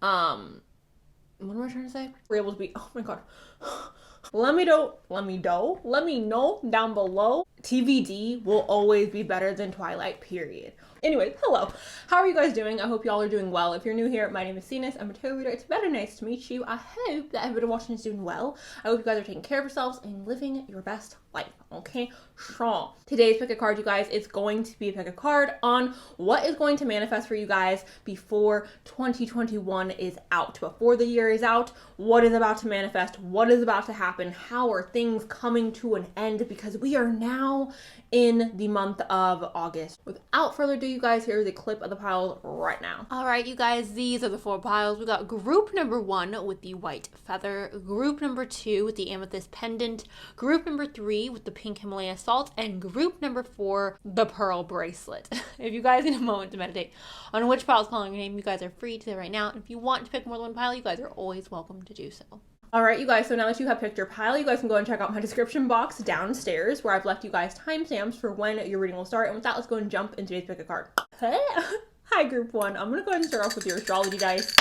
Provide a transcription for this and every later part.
What am I trying to say? We're able to be, oh my God. Let me know down below. TVD will always be better than Twilight, period. Anyways, hello. How are you guys doing? I hope y'all are doing well. If you're new here, my name is Cenus. I'm a tarot reader. It's very nice to meet you. I hope that everybody watching is doing well. I hope you guys are taking care of yourselves and living your best life. Okay? Strong. Today's pick a card, you guys, is going to be a pick a card on what is going to manifest for you guys before 2021 is out. Before the year is out, what is about to manifest? What is about to happen? How are things coming to an end? Because we are now in the month of August. Without further ado, you guys, here's a clip of the piles right now. All right, you guys, these are the 4 piles. We got group number 1 with the white feather, group number 2 with the amethyst pendant, group number 3 with the pink Himalaya salt, and group number 4, the pearl bracelet. If you guys need a moment to meditate on which pile is calling your name, you guys are free to right now. And if you want to pick more than one pile, you guys are always welcome to do so. All right, you guys, so now that you have picked your pile, you guys can go and check out my description box downstairs where I've left you guys timestamps for when your reading will start. And with that, let's go and jump into today's pick a card. Hi, group 1. I'm going to go ahead and start off with your astrology dice.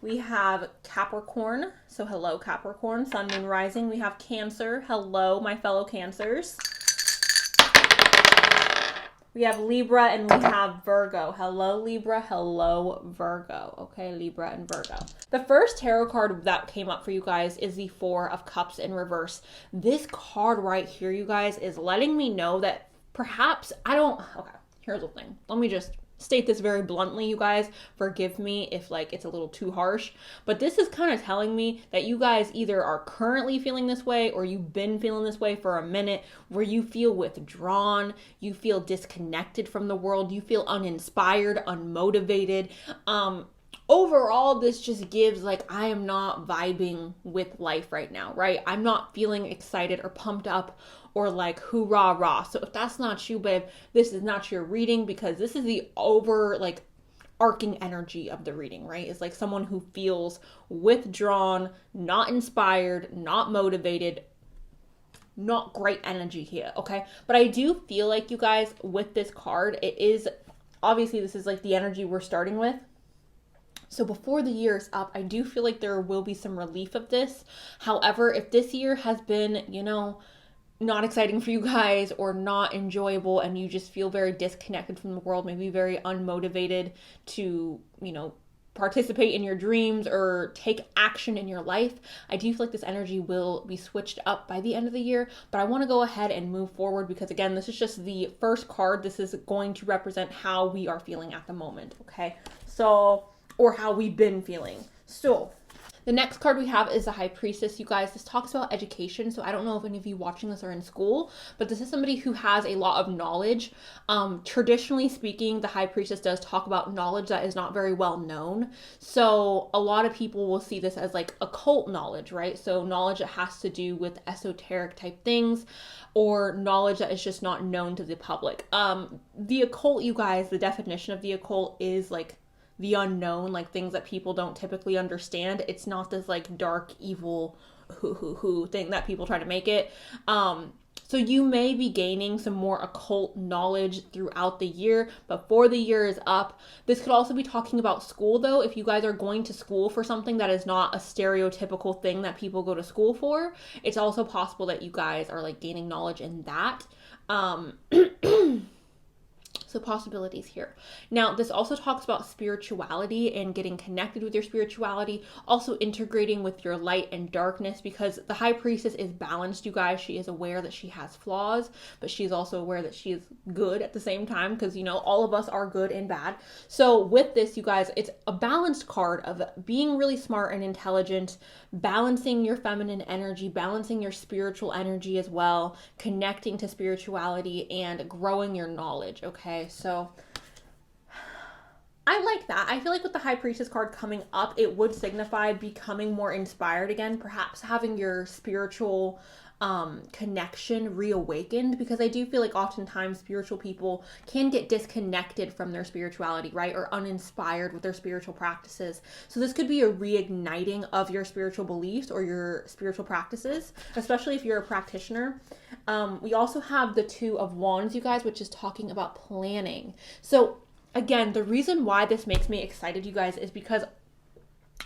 We have Capricorn, so hello Capricorn, Sun, Moon, Rising. We have Cancer, hello my fellow Cancers. We have Libra and we have Virgo. Hello, Libra. Hello, Virgo. Okay, Libra and Virgo. The first tarot card that came up for you guys is the 4 of Cups in reverse. This card right here, you guys, is letting me know that perhaps okay, here's the thing. Let me just state this very bluntly, you guys. Forgive me if it's a little too harsh, but this is kind of telling me that you guys either are currently feeling this way or you've been feeling this way for a minute, where you feel withdrawn, you feel disconnected from the world, you feel uninspired, unmotivated. Overall, this just gives I am not vibing with life right now, right? I'm not feeling excited or pumped up or hoorah rah. So if that's not you, babe, this is not your reading, because this is the arcing energy of the reading, right? It's someone who feels withdrawn, not inspired, not motivated, not great energy here, okay? But I do feel you guys, with this card, it is, obviously this is the energy we're starting with. So before the year is up, I do feel there will be some relief of this. However, if this year has been, not exciting for you guys or not enjoyable, and you just feel very disconnected from the world, maybe very unmotivated to, participate in your dreams or take action in your life, I do feel this energy will be switched up by the end of the year. But I want to go ahead and move forward because, again, this is just the first card. This is going to represent how we are feeling at the moment, okay? So, or how we've been feeling. So the next card we have is the High Priestess, you guys. This talks about education. So I don't know if any of you watching this are in school, but this is somebody who has a lot of knowledge. Traditionally speaking, the High Priestess does talk about knowledge that is not very well known. So a lot of people will see this as occult knowledge, right? So knowledge that has to do with esoteric type things, or knowledge that is just not known to the public. The occult, you guys, the definition of the occult is the unknown, things that people don't typically understand. It's not this dark, evil, thing that people try to make it. So you may be gaining some more occult knowledge throughout the year before the year is up. This could also be talking about school, though. If you guys are going to school for something that is not a stereotypical thing that people go to school for, it's also possible that you guys are gaining knowledge in that. So possibilities here. Now, this also talks about spirituality and getting connected with your spirituality, also integrating with your light and darkness, because the High Priestess is balanced, you guys. She is aware that she has flaws, but she's also aware that she is good at the same time, because, all of us are good and bad. So with this, you guys, it's a balanced card of being really smart and intelligent, balancing your feminine energy, balancing your spiritual energy as well, connecting to spirituality, and growing your knowledge, okay? So I like that. I feel with the High Priestess card coming up, it would signify becoming more inspired again, perhaps having your spiritual connection reawakened, because I do feel oftentimes spiritual people can get disconnected from their spirituality, right? Or uninspired with their spiritual practices. So this could be a reigniting of your spiritual beliefs or your spiritual practices, especially if you're a practitioner. We also have the 2 of Wands, you guys, which is talking about planning. So again, the reason why this makes me excited, you guys, is because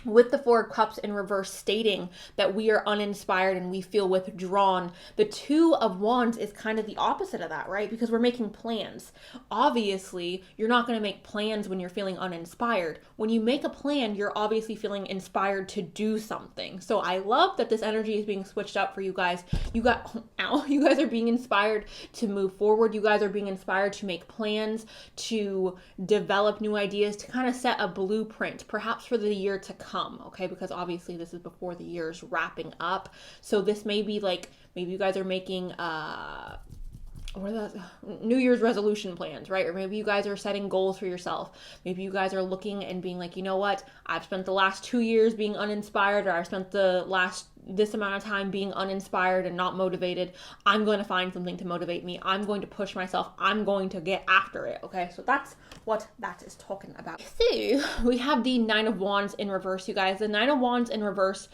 with the Four of Cups in reverse stating that we are uninspired and we feel withdrawn, the Two of Wands is kind of the opposite of that, right? Because we're making plans. Obviously, you're not going to make plans when you're feeling uninspired. When you make a plan, you're obviously feeling inspired to do something. So I love that this energy is being switched up for you guys. You guys are being inspired to move forward. You guys are being inspired to make plans, to develop new ideas, to kind of set a blueprint, perhaps for the year to come. Okay, because obviously this is before the year's wrapping up. So this may be like, maybe you guys are making New Year's resolution plans, right? Or maybe you guys are setting goals for yourself. Maybe you guys are looking and being like, you know what? I've spent the last 2 years being uninspired, or I've spent the last this amount of time being uninspired and not motivated. I'm going to find something to motivate me. I'm going to push myself. I'm going to get after it. Okay, so that's what that is talking about. So we have the Nine of Wands in reverse, you guys. The Nine of Wands in reverse,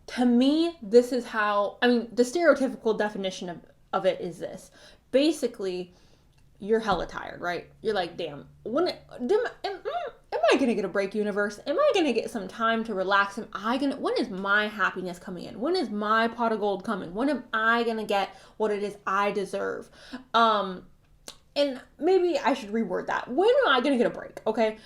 to me, this is how, I mean, the stereotypical definition of it is this. Basically, you're hella tired, right? You're like, damn, am I gonna get a break, universe? Am I gonna get some time to relax? When is my happiness coming in? When is my pot of gold coming? When am I gonna get what it is I deserve? And maybe I should reword that. When am I gonna get a break? Okay.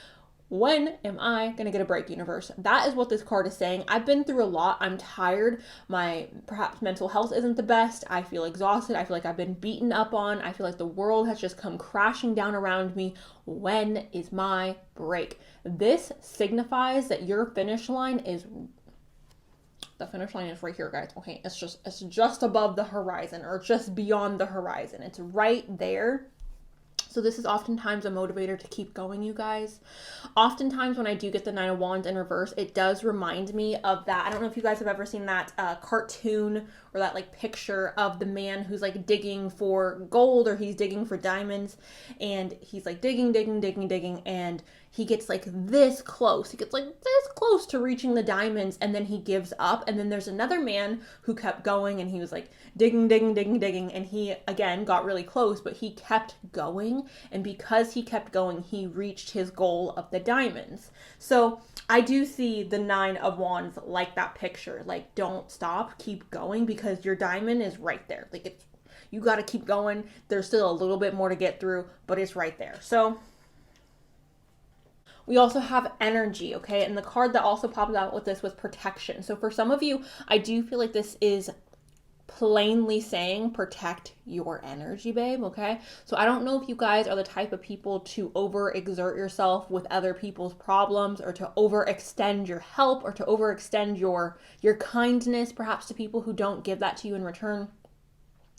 When am I gonna get a break, universe? That is what this card is saying. I've been through a lot. I'm tired. My perhaps mental health isn't the best. I feel exhausted. I feel like I've been beaten up on. I feel like the world has just come crashing down around me. When is my break? This signifies that your finish line is, the finish line is right here, guys. Okay, it's just above the horizon, or just beyond the horizon. It's right there. So this is oftentimes a motivator to keep going, you guys. Oftentimes when I do get the Nine of Wands in reverse, it does remind me of that. I don't know if you guys have ever seen that cartoon or that like picture of the man who's like digging for gold, or he's digging for diamonds, and he's like digging, and he gets like this close. He gets like this close to reaching the diamonds, and then he gives up. And then there's another man who kept going, and he was like digging, and he again got really close, but he kept going. And because he kept going, he reached his goal of the diamonds. So I do see the Nine of Wands like that picture. Like, don't stop, keep going, because your diamond is right there. Like, you got to keep going. There's still a little bit more to get through, but it's right there. So we also have energy, okay? And the card that also popped out with this was protection. So for some of you, I do feel like this is plainly saying protect your energy, babe, okay? So I don't know if you guys are the type of people to overexert yourself with other people's problems, or to overextend your help, or to overextend your kindness perhaps to people who don't give that to you in return.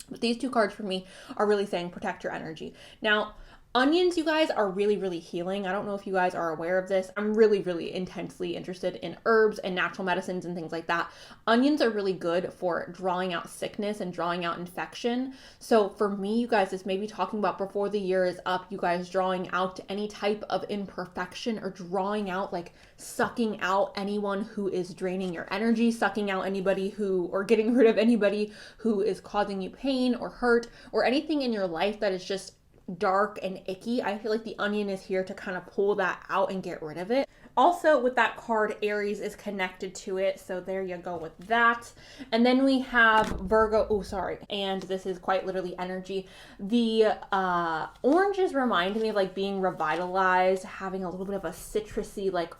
But these two cards for me are really saying protect your energy. Now, onions, you guys, are really, really healing. I don't know if you guys are aware of this. I'm really, really intensely interested in herbs and natural medicines and things like that. Onions are really good for drawing out sickness and drawing out infection. So for me, you guys, this may be talking about before the year is up, you guys drawing out any type of imperfection, or drawing out, like sucking out anyone who is draining your energy, sucking out anybody or getting rid of anybody who is causing you pain or hurt, or anything in your life that is just dark and icky. I feel like the onion is here to kind of pull that out and get rid of it. Also, with that card, Aries is connected to it, so there you go with that. And then we have Virgo, and this is quite literally energy. The oranges remind me of like being revitalized, having a little bit of a citrusy, like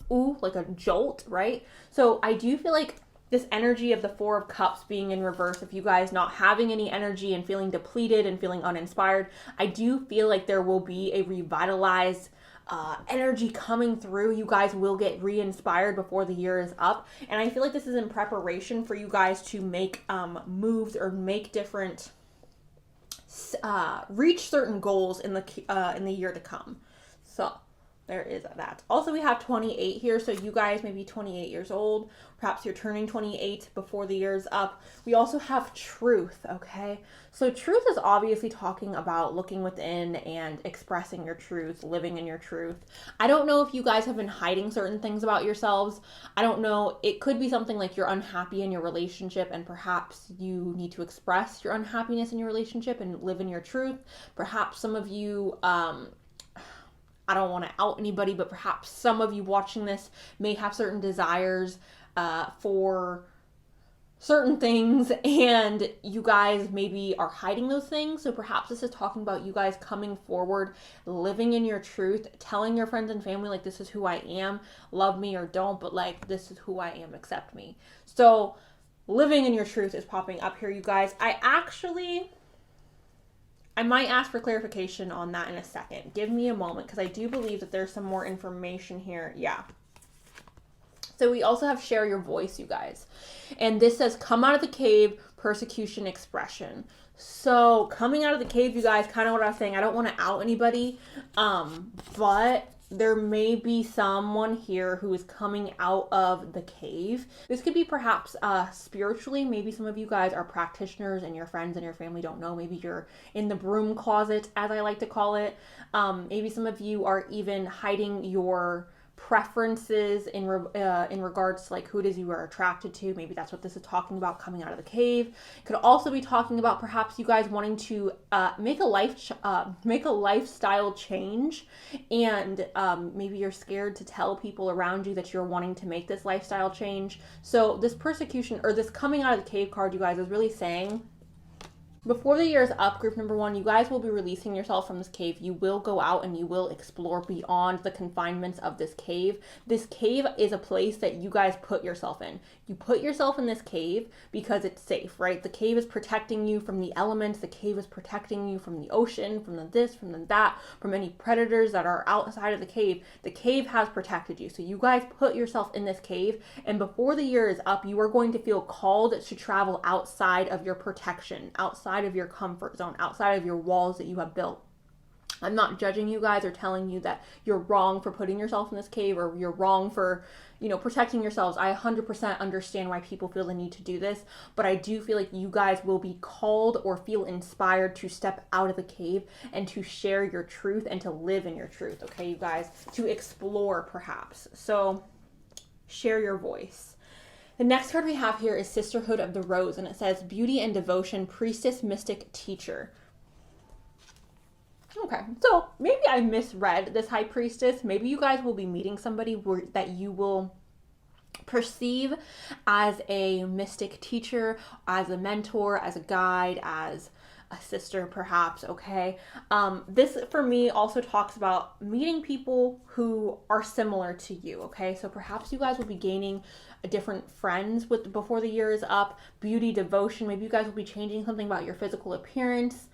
a jolt, right? So I do feel like this energy of the Four of Cups being in reverse, if you guys not having any energy and feeling depleted and feeling uninspired, I do feel like there will be a revitalized energy coming through. You guys will get re-inspired before the year is up. And I feel like this is in preparation for you guys to make moves, or make different, reach certain goals in the year to come. So there is that. Also, we have 28 here. So you guys may be 28 years old. Perhaps you're turning 28 before the year's up. We also have truth, okay? So truth is obviously talking about looking within and expressing your truth, living in your truth. I don't know if you guys have been hiding certain things about yourselves. I don't know. It could be something like you're unhappy in your relationship, and perhaps you need to express your unhappiness in your relationship and live in your truth. Perhaps some of you, I don't want to out anybody, but perhaps some of you watching this may have certain desires for certain things, and you guys maybe are hiding those things. So perhaps this is talking about you guys coming forward, living in your truth, telling your friends and family, like, this is who I am, love me or don't, but like, this is who I am, accept me. So living in your truth is popping up here, you guys. I might ask for clarification on that in a second. Give me a moment, because I do believe that there's some more information here. Yeah. So we also have share your voice, you guys. And this says, come out of the cave, persecution expression. So coming out of the cave, you guys, kind of what I was saying, I don't want to out anybody, but there may be someone here who is coming out of the cave. This could be perhaps spiritually. Maybe some of you guys are practitioners and your friends and your family don't know. Maybe you're in the broom closet, as I like to call it. Maybe some of you are even hiding your preferences in regards to like who it is you are attracted to. Maybe that's what this is talking about, coming out of the cave. It could also be talking about perhaps you guys wanting to make a lifestyle change, and maybe you're scared to tell people around you that you're wanting to make this lifestyle change. So this persecution, or this coming out of the cave card, you guys, is really saying, before the year is up, group number 1, you guys will be releasing yourself from this cave. You will go out and you will explore beyond the confinements of this cave. This cave is a place that you guys put yourself in. You put yourself in this cave because it's safe, right? The cave is protecting you from the elements. The cave is protecting you from the ocean, from the this, from the that, from any predators that are outside of the cave. The cave has protected you. So you guys put yourself in this cave, and before the year is up, you are going to feel called to travel outside of your protection, outside of your comfort zone, outside of your walls that you have built. I'm not judging you guys or telling you that you're wrong for putting yourself in this cave, or you're wrong for, protecting yourselves. I 100% understand why people feel the need to do this, but I do feel like you guys will be called or feel inspired to step out of the cave and to share your truth and to live in your truth, okay, you guys? To explore, perhaps. So, share your voice. The next card we have here is Sisterhood of the Rose, and it says, beauty and devotion, priestess, mystic, teacher. Okay, so maybe I misread this high priestess. Maybe you guys will be meeting somebody that you will perceive as a mystic teacher, as a mentor, as a guide, as a sister, perhaps, okay? This, for me, also talks about meeting people who are similar to you, okay? So perhaps you guys will be gaining different friends before the year is up. Beauty, devotion, maybe you guys will be changing something about your physical appearance.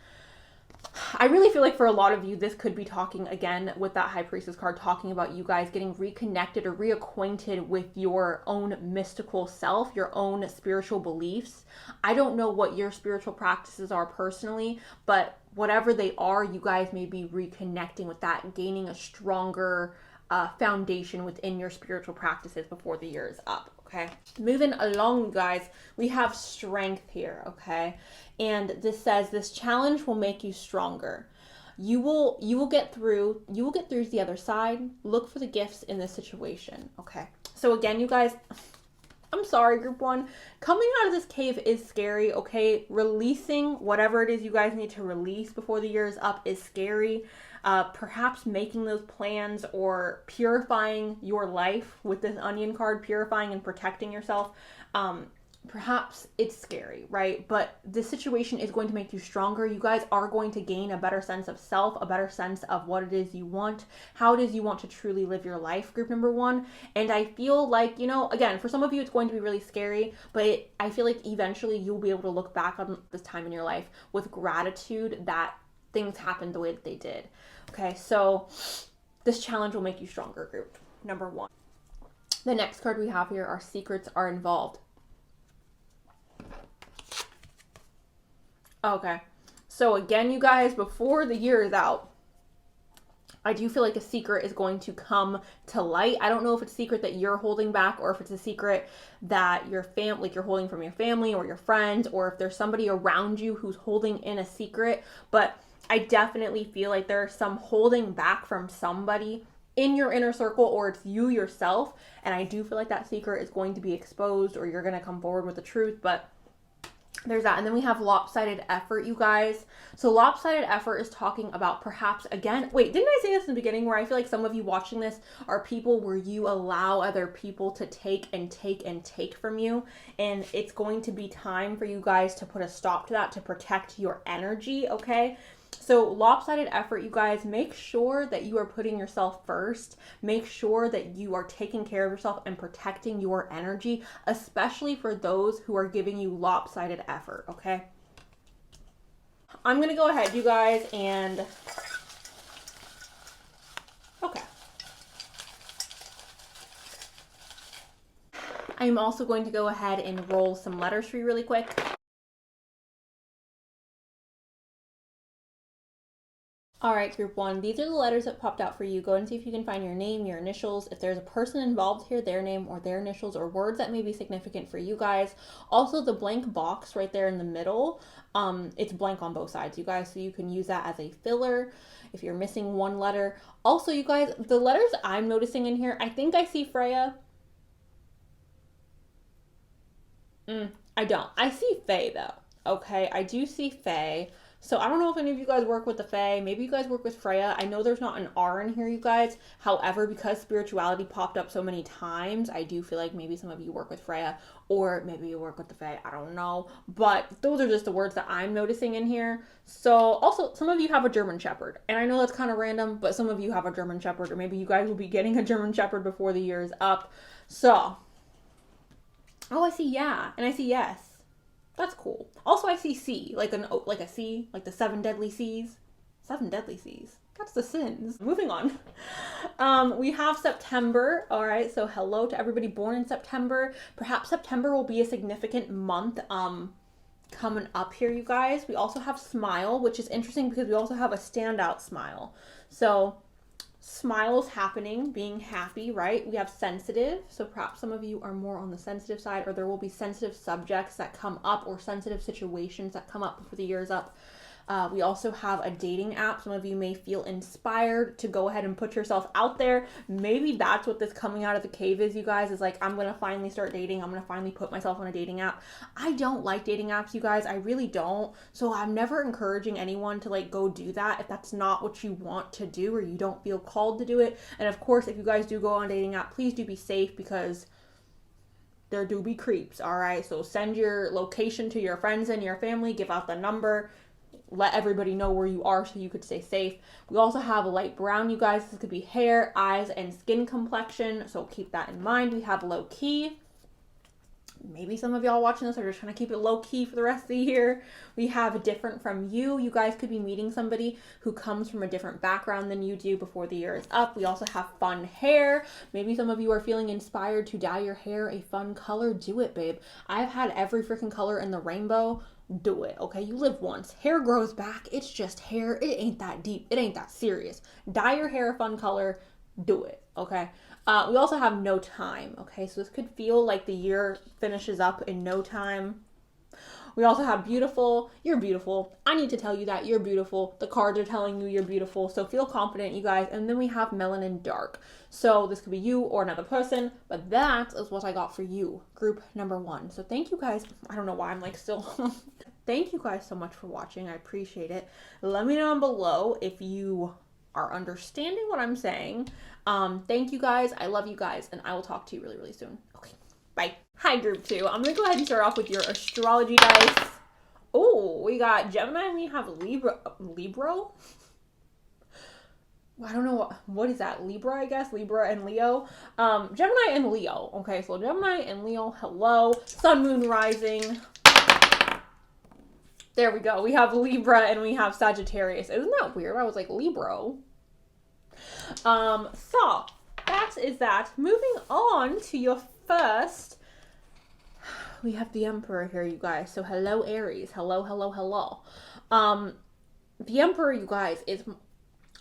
I really feel like for a lot of you, this could be talking, again, with that High Priestess card, talking about you guys getting reconnected or reacquainted with your own mystical self, your own spiritual beliefs. I don't know what your spiritual practices are personally, but whatever they are, you guys may be reconnecting with that, gaining a stronger foundation within your spiritual practices before the year is up. Okay, moving along, guys, we have strength here, okay? And this says, this challenge will make you stronger. You will get through to the other side. Look for the gifts in this situation, okay? So again, you guys, I'm sorry, group 1. Coming out of this cave is scary, okay? Releasing whatever it is you guys need to release before the year is up is scary. Perhaps making those plans or purifying your life with this onion card, purifying and protecting yourself. Perhaps it's scary, right? But this situation is going to make you stronger. You guys are going to gain a better sense of self, a better sense of what it is you want, how it is you want to truly live your life, group number 1. And I feel like, again, for some of you, it's going to be really scary, but I feel like eventually you'll be able to look back on this time in your life with gratitude that things happened the way that they did. Okay, so this challenge will make you stronger, group number 1. The next card we have here are secrets are involved. Okay, so again, you guys, before the year is out, I do feel like a secret is going to come to light. I don't know if it's a secret that you're holding back, or if it's a secret that your family, like you're holding from your family or your friends, or if there's somebody around you who's holding in a secret. But I definitely feel like there's some holding back from somebody in your inner circle, or it's you yourself. And I do feel like that secret is going to be exposed, or you're going to come forward with the truth. But there's that. And then we have lopsided effort, you guys. So lopsided effort is talking about perhaps, again, wait, didn't I say this in the beginning, where I feel like some of you watching this are people where you allow other people to take and take and take from you, and it's going to be time for you guys to put a stop to that, to protect your energy, okay? So lopsided effort, you guys, make sure that you are putting yourself first. Make sure that you are taking care of yourself and protecting your energy, especially for those who are giving you lopsided effort, okay? I'm going to go ahead, you guys, and... okay. I'm also going to go ahead and roll some letters for you really quick. All right, group one, these are the letters that popped out for you. Go and see if you can find your name, your initials. If there's a person involved here, their name or their initials, or words that may be significant for you guys. Also, the blank box right there in the middle, it's blank on both sides, you guys, so you can use that as a filler if you're missing one letter. Also, you guys, the letters I'm noticing in here, I think I see Freya. I don't. I see Faye, though. Okay, I do see Faye. So I don't know if any of you guys work with the Fae. Maybe you guys work with Freya. I know there's not an R in here, you guys. However, because spirituality popped up so many times, I do feel like maybe some of you work with Freya, or maybe you work with the Fae. I don't know. But those are just the words that I'm noticing in here. So also, some of you have a German Shepherd. And I know that's kind of random, but some of you have a German Shepherd, or maybe you guys will be getting a German Shepherd before the year is up. So, oh, I see yeah, and I see yes. That's cool. Also, I see C, like a C, like the 7 deadly C's. 7 deadly C's. That's the sins. Moving on. We have September. All right, so hello to everybody born in September. Perhaps September will be a significant month coming up here, you guys. We also have Smile, which is interesting because we also have a standout smile. So smiles happening, being happy, right? We have sensitive, so perhaps some of you are more on the sensitive side, or there will be sensitive subjects that come up or sensitive situations that come up before the year is up. We also have a dating app. Some of you may feel inspired to go ahead and put yourself out there. Maybe that's what this coming out of the cave is, you guys, is like, I'm going to finally start dating. I'm going to finally put myself on a dating app. I don't like dating apps, you guys. I really don't. So I'm never encouraging anyone to like go do that if that's not what you want to do or you don't feel called to do it. And of course, if you guys do go on a dating app, please do be safe because there do be creeps, all right? So send your location to your friends and your family, give out the number, let everybody know where you are so you could stay safe. We also have a light brown, you guys. This could be hair, eyes, and skin complexion, so keep that in mind. We have low key. Maybe some of y'all watching this are just trying to keep it low key for the rest of the year. We have different from you. You guys could be meeting somebody who comes from a different background than you do before the year is up. We also have fun hair. Maybe some of you are feeling inspired to dye your hair a fun color. Do it, babe. I've had every freaking color in the rainbow. Do it, okay? You live once. Hair grows back. It's just hair. It ain't that deep. It ain't that serious. Dye your hair a fun color. Do it, okay? We also have no time, okay? So this could feel like the year finishes up in no time. We also have beautiful. You're beautiful. I need to tell you that you're beautiful. The cards are telling you you're beautiful. So feel confident, you guys. And then we have melanin dark. So this could be you or another person, but that is what I got for you, group number 1. So thank you guys. I don't know why I'm like still. Thank you guys so much for watching. I appreciate it. Let me know down below if you are understanding what I'm saying. Thank you guys. I love you guys, and I will talk to you really, really soon. Okay, bye. Hi, group 2. I'm going to go ahead and start off with your astrology dice. Oh, we got Gemini and we have Libra. Libra? I don't know what is that? Libra, I guess. Libra and Leo. Gemini and Leo. Okay, so Gemini and Leo, hello. Sun, moon, rising. There we go. We have Libra and we have Sagittarius. Isn't that weird? I was like, Libra. So that is that. Moving on to your first. We have the Emperor here, you guys. So hello, Aries. Hello, hello, hello. The Emperor, you guys, is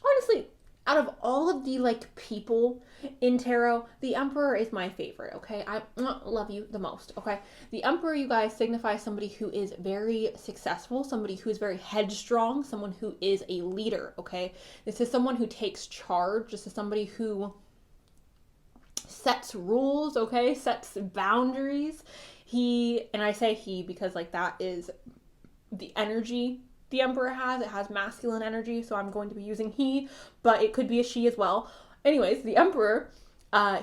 honestly, out of all of the like people in tarot, the Emperor is my favorite, okay? I love you the most, okay? The Emperor, you guys, signifies somebody who is very successful, somebody who is very headstrong, someone who is a leader, okay? This is someone who takes charge. This is somebody who sets rules, okay? Sets boundaries. he, and I say he because like that is the energy the Emperor has. It has masculine energy, so I'm going to be using he, but it could be a she as well. Anyways, the Emperor,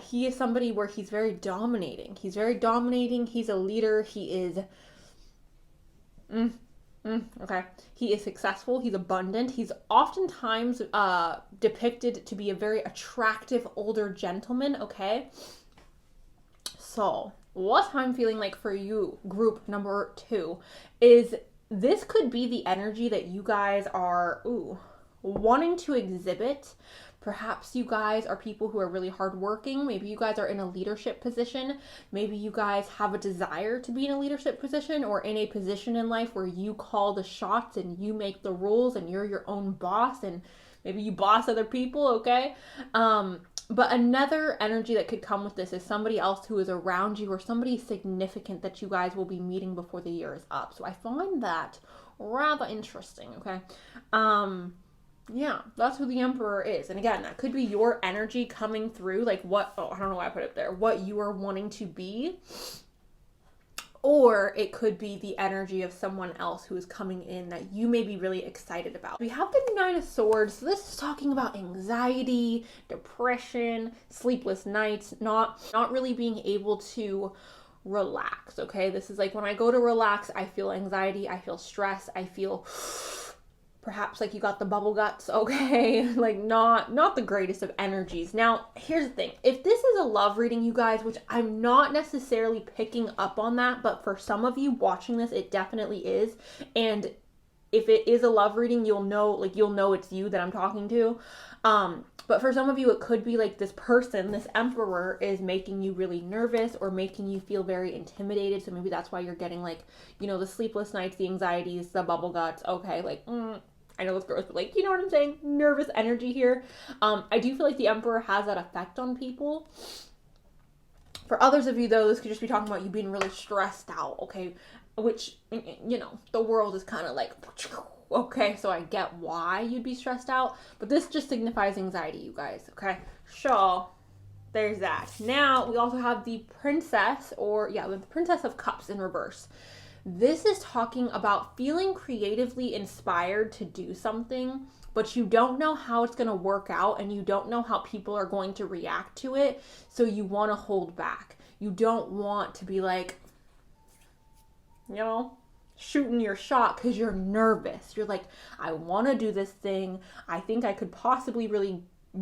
he is somebody where he's very dominating. He's very dominating. He's a leader. He is, okay. He is successful. He's abundant. He's oftentimes depicted to be a very attractive older gentleman, okay? So, what I'm feeling like for you, group number 2, is this could be the energy that you guys are, wanting to exhibit. Perhaps you guys are people who are really hardworking. Maybe you guys are in a leadership position. Maybe you guys have a desire to be in a leadership position or in a position in life where you call the shots and you make the rules and you're your own boss and maybe you boss other people, okay? But another energy that could come with this is somebody else who is around you or somebody significant that you guys will be meeting before the year is up. So I find that rather interesting, okay? Yeah, that's who the Emperor is. And again, that could be your energy coming through, like what, I don't know why I put it there, what you are wanting to be. Or it could be the energy of someone else who is coming in that you may be really excited about. We have the 9 of Swords. So this is talking about anxiety, depression, sleepless nights, not really being able to relax, okay? This is like when I go to relax, I feel anxiety, I feel stress, I feel perhaps like you got the bubble guts, okay? Like not the greatest of energies. Now, here's the thing. If this is a love reading, you guys, which I'm not necessarily picking up on that, but for some of you watching this, it definitely is. And if it is a love reading, you'll know it's you that I'm talking to. But for some of you, it could be like this person, this Emperor, is making you really nervous or making you feel very intimidated. So maybe that's why you're getting like, the sleepless nights, the anxieties, the bubble guts. Okay, like, I know it's gross, but like, you know what I'm saying? Nervous energy here. I do feel like the Emperor has that effect on people. For others of you, though, this could just be talking about you being really stressed out, okay? Which, the world is kind of like, okay, so I get why you'd be stressed out, but this just signifies anxiety, you guys, okay? So, there's that. Now, we also have the Princess, the Princess of Cups in reverse. This is talking about feeling creatively inspired to do something, but you don't know how it's going to work out and you don't know how people are going to react to it, so you want to hold back. You don't want to be like, shooting your shot because you're nervous. You're like, I want to do this thing. I think I could possibly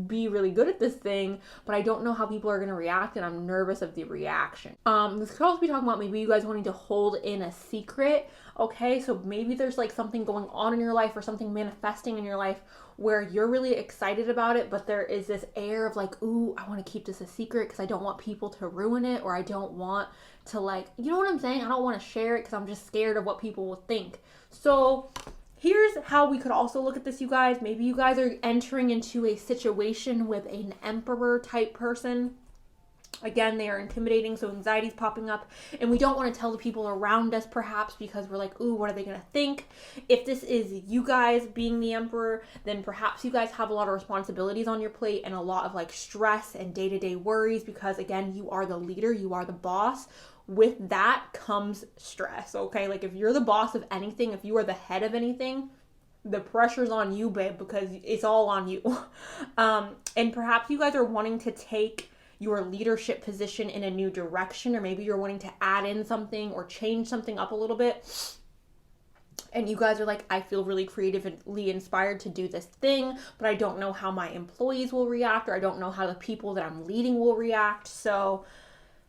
be really good at this thing, but I don't know how people are going to react and I'm nervous of the reaction. This could also be talking about maybe you guys wanting to hold in a secret, okay? So maybe there's like something going on in your life or something manifesting in your life where you're really excited about it, but there is this air of like, ooh, I want to keep this a secret because I don't want people to ruin it, or I don't want to like, you know what I'm saying? I don't want to share it because I'm just scared of what people will think. So here's how we could also look at this, you guys. Maybe you guys are entering into a situation with an Emperor type person. Again, they are intimidating, so anxiety's popping up, and we don't want to tell the people around us perhaps because we're like, ooh, what are they going to think? If this is you guys being the Emperor, then perhaps you guys have a lot of responsibilities on your plate and a lot of like stress and day-to-day worries because, again, you are the leader, you are the boss. With that comes stress, okay? Like if you're the boss of anything, if you are the head of anything, the pressure's on you, babe, because it's all on you. And perhaps you guys are wanting to take your leadership position in a new direction, or maybe you're wanting to add in something or change something up a little bit. And you guys are like, I feel really creatively inspired to do this thing, but I don't know how my employees will react, or I don't know how the people that I'm leading will react. So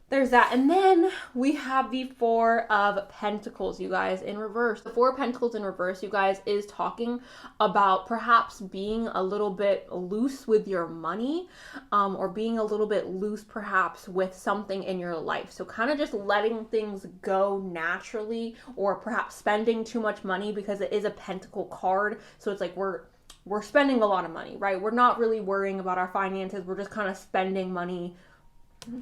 there's that. And then we have the 4 of Pentacles, you guys, in reverse. The 4 of Pentacles in reverse, you guys, is talking about perhaps being a little bit loose with your money, or being a little bit loose perhaps with something in your life. So kind of just letting things go naturally, or perhaps spending too much money because it is a Pentacle card. So it's like we're spending a lot of money, right? We're not really worrying about our finances. We're just kind of spending money.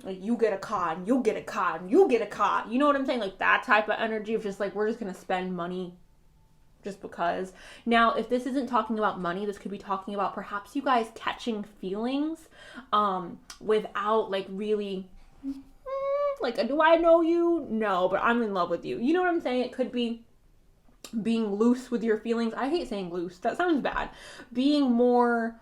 Like you get a car and you'll get a car and you'll get a car. You know what I'm saying? Like that type of energy of just like, we're just going to spend money just because. Now, if this isn't talking about money, this could be talking about perhaps you guys catching feelings without like really Like, do I know you? No, but I'm in love with you. You know what I'm saying? It could be being loose with your feelings. I hate saying loose. That sounds bad. Being more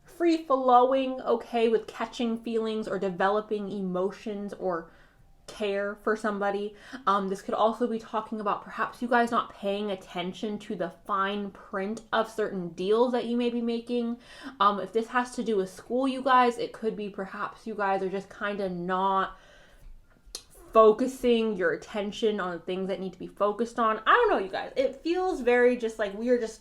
free flowing, okay, with catching feelings or developing emotions or care for somebody. This could also be talking about perhaps you guys not paying attention to the fine print of certain deals that you may be making. If this has to do with school, you guys, it could be perhaps you guys are just kind of not focusing your attention on the things that need to be focused on. I don't know, you guys. It feels very just like we are just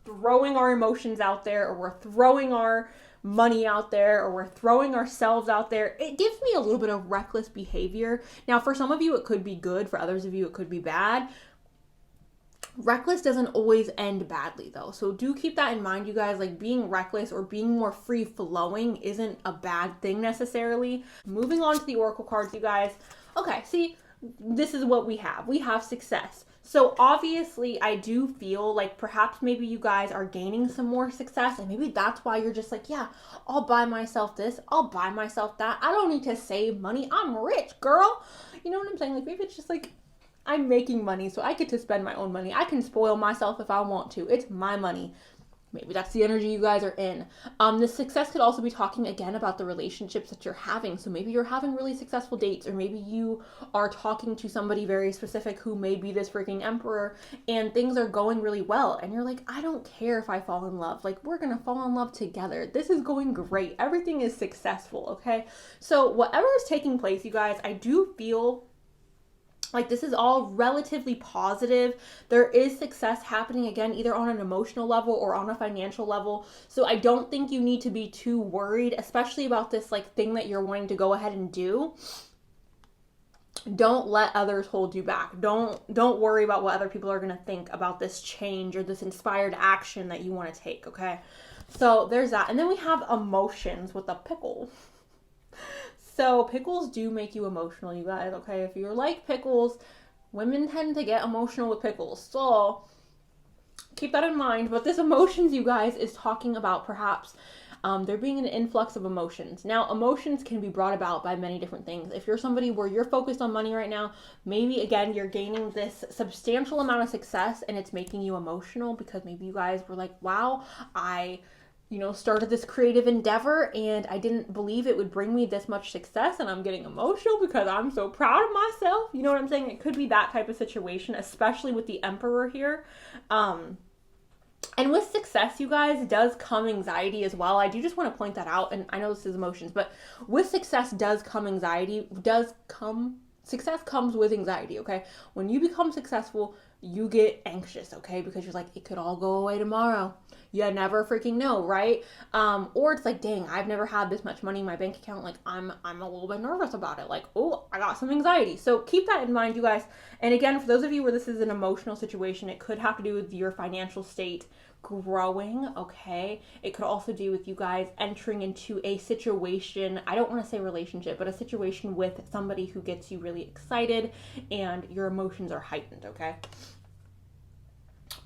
throwing our emotions out there, or we're throwing our money out there, or we're throwing ourselves out there. It gives me a little bit of reckless behavior. Now, for some of you, it could be good. For others of you, it could be bad. Reckless doesn't always end badly, though. So do keep that in mind, you guys. Like, being reckless or being more free flowing isn't a bad thing necessarily. Moving on to the oracle cards, you guys. Okay, see, this is what we have. We have success. So obviously, I do feel like perhaps maybe you guys are gaining some more success, and maybe that's why you're just like, yeah, I'll buy myself this, I'll buy myself that. I don't need to save money. I'm rich, girl. You know what I'm saying? Like, maybe it's just like, I'm making money, so I get to spend my own money. I can spoil myself if I want to. It's my money. Maybe that's the energy you guys are in. This success could also be talking again about the relationships that you're having. So maybe you're having really successful dates, or maybe you are talking to somebody very specific who may be this freaking emperor, and things are going really well. And you're like, I don't care if I fall in love. Like, we're going to fall in love together. This is going great. Everything is successful, okay? So whatever is taking place, you guys, I do feel like this is all relatively positive. There is success happening, again, either on an emotional level or on a financial level. So I don't think you need to be too worried, especially about this like thing that you're wanting to go ahead and do. Don't let others hold you back. Don't worry about what other people are going to think about this change or this inspired action that you want to take, okay? So there's that. And then we have emotions with a pickle. So pickles do make you emotional, you guys, okay? If you're like pickles, women tend to get emotional with pickles. So keep that in mind. But this emotions, you guys, is talking about perhaps there being an influx of emotions. Now, emotions can be brought about by many different things. If you're somebody where you're focused on money right now, maybe, again, you're gaining this substantial amount of success and it's making you emotional because maybe you guys were like, wow, I started this creative endeavor and I didn't believe it would bring me this much success, and I'm getting emotional because I'm so proud of myself. You know what I'm saying? It could be that type of situation, especially with the emperor here. And with success, you guys, does come anxiety as well. I do just want to point that out, and I know this is emotions, but with success does come anxiety, success comes with anxiety, okay? When you become successful, you get anxious, okay? Because you're like, it could all go away tomorrow. You never freaking know, right? Or it's like, dang, I've never had this much money in my bank account. Like, I'm a little bit nervous about it. Like, oh, I got some anxiety. So keep that in mind, you guys. And again, for those of you where this is an emotional situation, it could have to do with your financial state growing, okay? It could also do with you guys entering into a situation, I don't want to say relationship, but a situation with somebody who gets you really excited and your emotions are heightened, okay?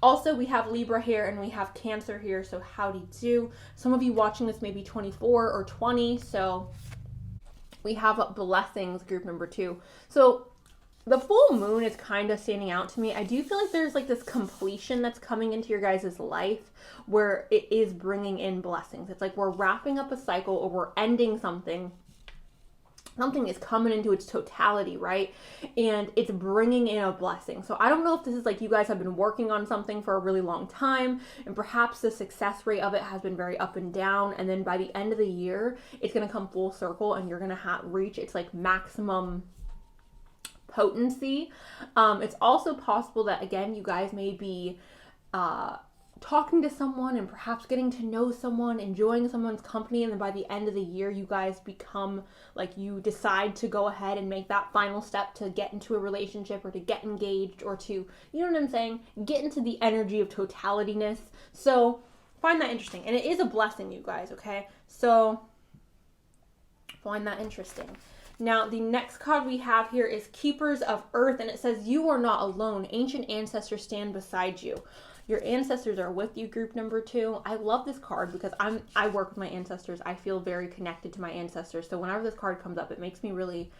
Also, we have Libra here and we have Cancer here, so howdy do. Some of you watching this may be 24 or 20, so we have blessings, group number 2. So the full moon is kind of standing out to me. I do feel like there's like this completion that's coming into your guys' life where it is bringing in blessings. It's like we're wrapping up a cycle or we're ending something. Something is coming into its totality, right? And it's bringing in a blessing. So I don't know if this is like you guys have been working on something for a really long time, and perhaps the success rate of it has been very up and down. And then by the end of the year, it's going to come full circle and you're going to reach its like maximum potency. It's also possible that, again, you guys may be talking to someone and perhaps getting to know someone, enjoying someone's company, and then by the end of the year you guys become like, you decide to go ahead and make that final step to get into a relationship or to get engaged or to, you know what I'm saying, get into the energy of totalityness. So find that interesting, and it is a blessing, you guys, okay? So find that interesting. Now, the next card we have here is Keepers of Earth, and it says, you are not alone. Ancient ancestors stand beside you. Your ancestors are with you, group number 2. I love this card because I work with my ancestors. I feel very connected to my ancestors. So whenever this card comes up, it makes me really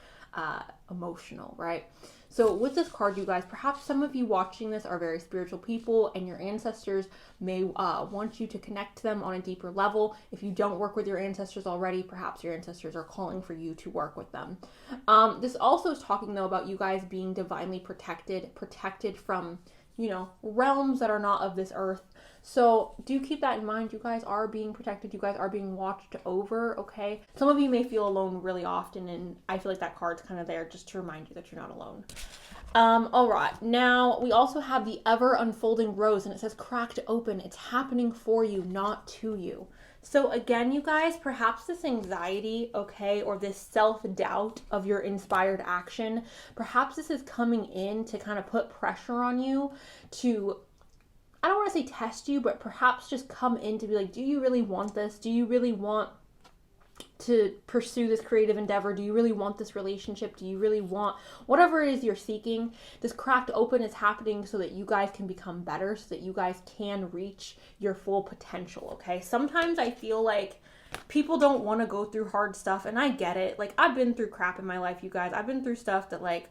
emotional, right? So with this card, you guys, perhaps some of you watching this are very spiritual people, and your ancestors may want you to connect to them on a deeper level. If you don't work with your ancestors already, perhaps your ancestors are calling for you to work with them. This also is talking, though, about you guys being divinely protected from, you know, realms that are not of this earth. So do keep that in mind. You guys are being protected. You guys are being watched over, okay? Some of you may feel alone really often, and I feel like that card's kind of there just to remind you that you're not alone. All right. Now, we also have the ever unfolding rose, and it says cracked open. It's happening for you, not to you. So again, you guys, perhaps this anxiety, okay, or this self-doubt of your inspired action, perhaps this is coming in to kind of put pressure on you to, I don't want to say test you, but perhaps just come in to be like, do you really want this? Do you really want to pursue this creative endeavor? Do you really want this relationship? Do you really want whatever it is you're seeking? This cracked open is happening so that you guys can become better, so that you guys can reach your full potential, okay? Sometimes I feel like people don't want to go through hard stuff, and I get it. Like, I've been through crap in my life, you guys. I've been through stuff that like,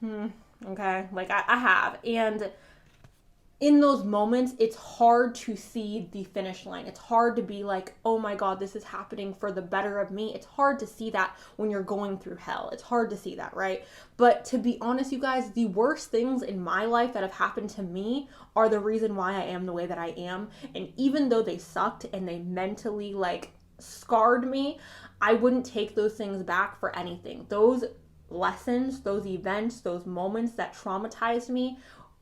okay? Like, I have. And in those moments, it's hard to see the finish line. It's hard to be like, oh my God, this is happening for the better of me. It's hard to see that when you're going through hell. It's hard to see that, right? But to be honest, you guys, the worst things in my life that have happened to me are the reason why I am the way that I am. And even though they sucked and they mentally like scarred me, I wouldn't take those things back for anything. Those lessons, those events, those moments that traumatized me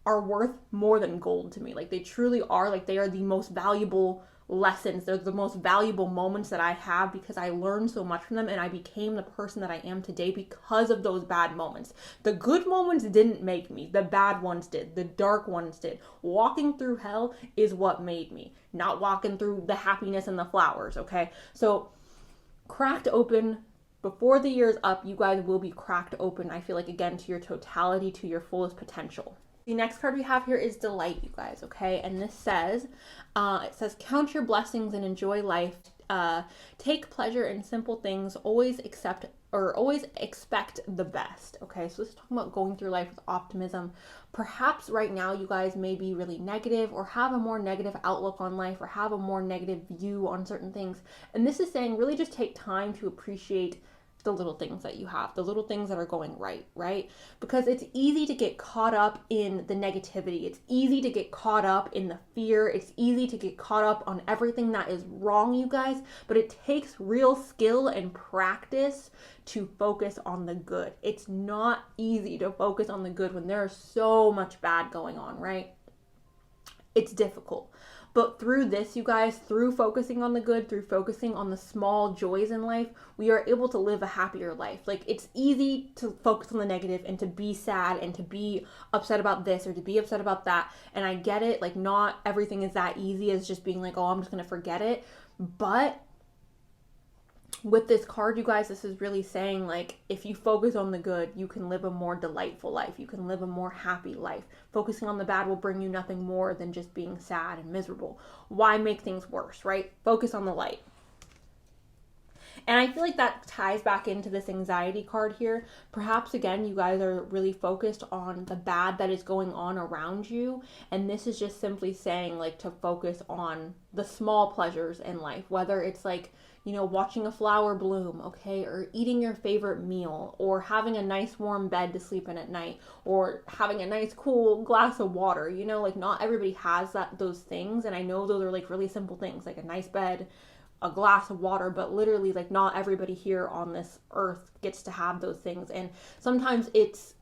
are worth more than gold to me. Like, they truly are. Like, they are the most valuable lessons. They're the most valuable moments that I have because I learned so much from them, and I became the person that I am today because of those bad moments. The good moments didn't make me. The bad ones did. The dark ones did. Walking through hell is what made me, not walking through the happiness and the flowers, okay? So, cracked open. Before the year's up, you guys will be cracked open, I feel like, again, to your totality, to your fullest potential. The next card we have here is delight, you guys, okay? And this says, it says, count your blessings and enjoy life. Take pleasure in simple things. Always expect the best, okay? So this is talking about going through life with optimism. Perhaps right now you guys may be really negative or have a more negative outlook on life or have a more negative view on certain things. And this is saying really just take time to appreciate the little things that you have, the little things that are going right? Because it's easy to get caught up in the negativity. It's easy to get caught up in the fear. It's easy to get caught up on everything that is wrong, you guys. But it takes real skill and practice to focus on the good. It's not easy to focus on the good when there's so much bad going on, right? It's difficult. But through this, you guys, through focusing on the good, through focusing on the small joys in life, we are able to live a happier life. Like, it's easy to focus on the negative and to be sad and to be upset about this or to be upset about that. And I get it. Like, not everything is that easy as just being like, oh, I'm just going to forget it. But with this card, you guys, this is really saying, like, if you focus on the good, you can live a more delightful life. You can live a more happy life. Focusing on the bad will bring you nothing more than just being sad and miserable. Why make things worse, right? Focus on the light. And I feel like that ties back into this anxiety card here. Perhaps, again, you guys are really focused on the bad that is going on around you. And this is just simply saying, like, to focus on the small pleasures in life, whether it's like, you know, watching a flower bloom, okay, or eating your favorite meal, or having a nice warm bed to sleep in at night, or having a nice cool glass of water. You know, like, not everybody has those things, and I know those are like really simple things, like a nice bed, a glass of water, but literally, like, not everybody here on this earth gets to have those things. And sometimes it's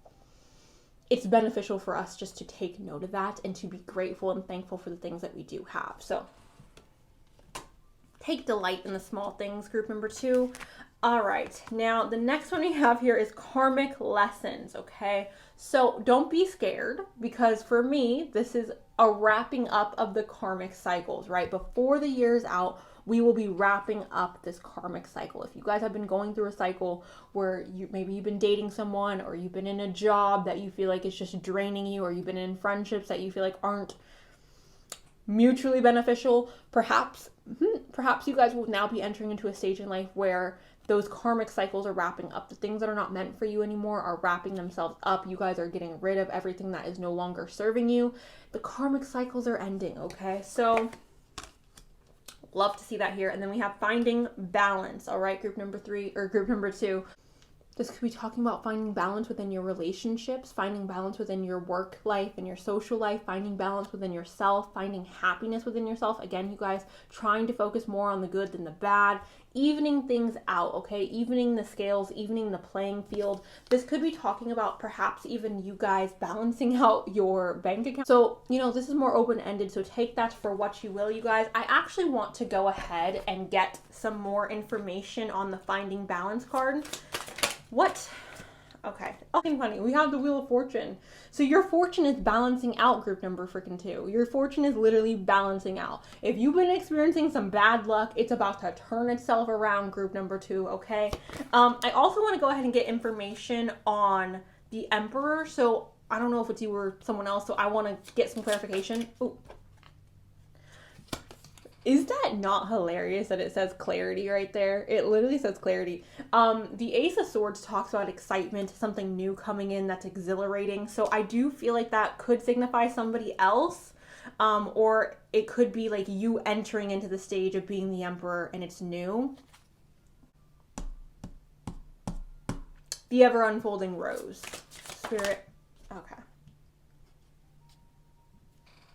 beneficial for us just to take note of that and to be grateful and thankful for the things that we do have. So take delight in the small things, group number 2. All right, now the next one we have here is karmic lessons, okay? So don't be scared, because for me, this is a wrapping up of the karmic cycles, right? Before the year's out, we will be wrapping up this karmic cycle. If you guys have been going through a cycle where maybe you've been dating someone, or you've been in a job that you feel like is just draining you, or you've been in friendships that you feel like aren't mutually beneficial. Perhaps you guys will now be entering into a stage in life where those karmic cycles are wrapping up. The things that are not meant for you anymore are wrapping themselves up. You guys are getting rid of everything that is no longer serving you. The karmic cycles are ending, okay? So love to see that here. And then we have finding balance, all right? Group number 2. This could be talking about finding balance within your relationships, finding balance within your work life and your social life, finding balance within yourself, finding happiness within yourself. Again, you guys, trying to focus more on the good than the bad, evening things out, okay? Evening the scales, evening the playing field. This could be talking about perhaps even you guys balancing out your bank account. So, this is more open-ended, so take that for what you will, you guys. I actually want to go ahead and get some more information on the finding balance card. What? Okay. Funny. We have the Wheel of Fortune. So your fortune is balancing out, group number 2. Your fortune is literally balancing out. If you've been experiencing some bad luck, it's about to turn itself around, group number 2, okay? I also want to go ahead and get information on the Emperor. So I don't know if it's you or someone else, so I want to get some clarification. Ooh. Is that not hilarious that it says clarity right there? It literally says clarity. The Ace of Swords talks about excitement, something new coming in that's exhilarating. So I do feel like that could signify somebody else. Or it could be like you entering into the stage of being the Emperor and it's new. The ever unfolding rose. Spirit. Okay.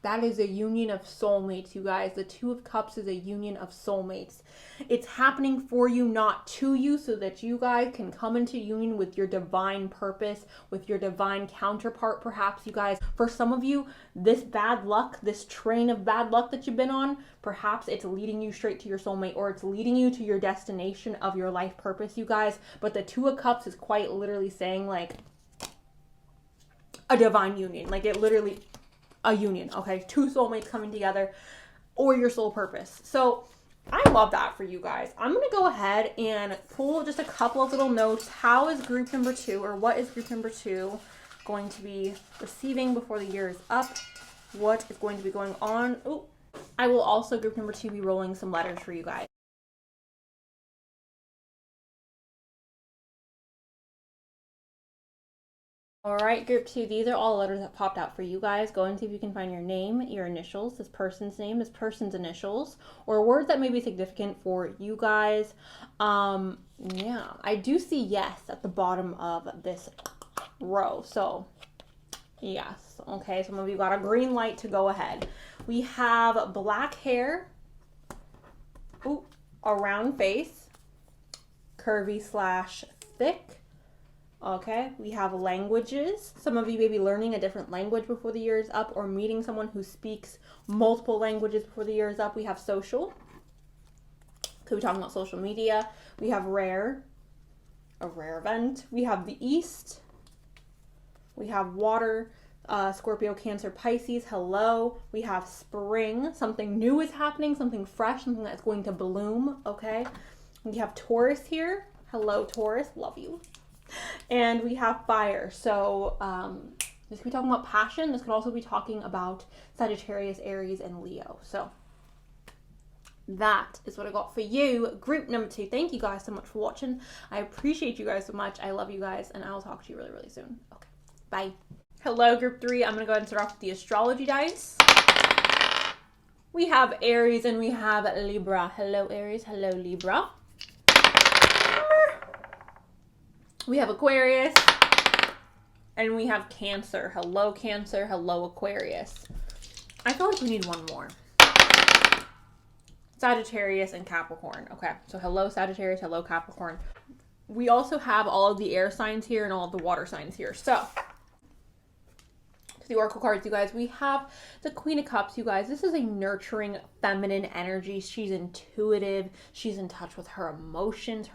That is a union of soulmates, you guys. The Two of Cups is a union of soulmates. It's happening for you, not to you, so that you guys can come into union with your divine purpose, with your divine counterpart, perhaps, you guys. For some of you, this bad luck, this train of bad luck that you've been on, perhaps it's leading you straight to your soulmate, or it's leading you to your destination of your life purpose, you guys. But the Two of Cups is quite literally saying, like, a divine union. Like, it literally... a union, okay? Two soulmates coming together, or your soul purpose. So I love that for you guys. I'm going to go ahead and pull just a couple of little notes. How is group number 2, or what is group number 2 going to be receiving before the year is up? What is going to be going on? Oh, I will also, group number 2, be rolling some letters for you guys. All right, group 2, these are all letters that popped out for you guys. Go and see if you can find your name, your initials, this person's name, this person's initials, or words that may be significant for you guys. Yeah, I do see yes at the bottom of this row. So, yes. Okay, some of you got a green light to go ahead. We have black hair, ooh, a round face, curvy / thick. Okay, we have languages. Some of you may be learning a different language before the year is up, or meeting someone who speaks multiple languages before the year is up. We have social. Could be talking about social media. We have rare, a rare event. We have the East. We have water, Scorpio, Cancer, Pisces. Hello. We have spring. Something new is happening, something fresh, something that's going to bloom. Okay. We have Taurus here. Hello, Taurus. Love you. And we have fire. So this could be talking about passion. This could also be talking about Sagittarius, Aries, and Leo. So that is what I got for you. Group number 2. Thank you guys so much for watching. I appreciate you guys so much. I love you guys, and I'll talk to you really, really soon. Okay, bye. Hello, group 3. I'm going to go ahead and start off with the astrology dice. We have Aries and we have Libra. Hello, Aries. Hello, Libra. We have Aquarius, and we have Cancer. Hello, Cancer. Hello, Aquarius. I feel like we need one more. Sagittarius and Capricorn. Okay, so hello, Sagittarius. Hello, Capricorn. We also have all of the air signs here and all of the water signs here. So, the oracle cards, you guys, we have the Queen of Cups, you guys. This is a nurturing feminine energy. She's intuitive. She's in touch with her emotions.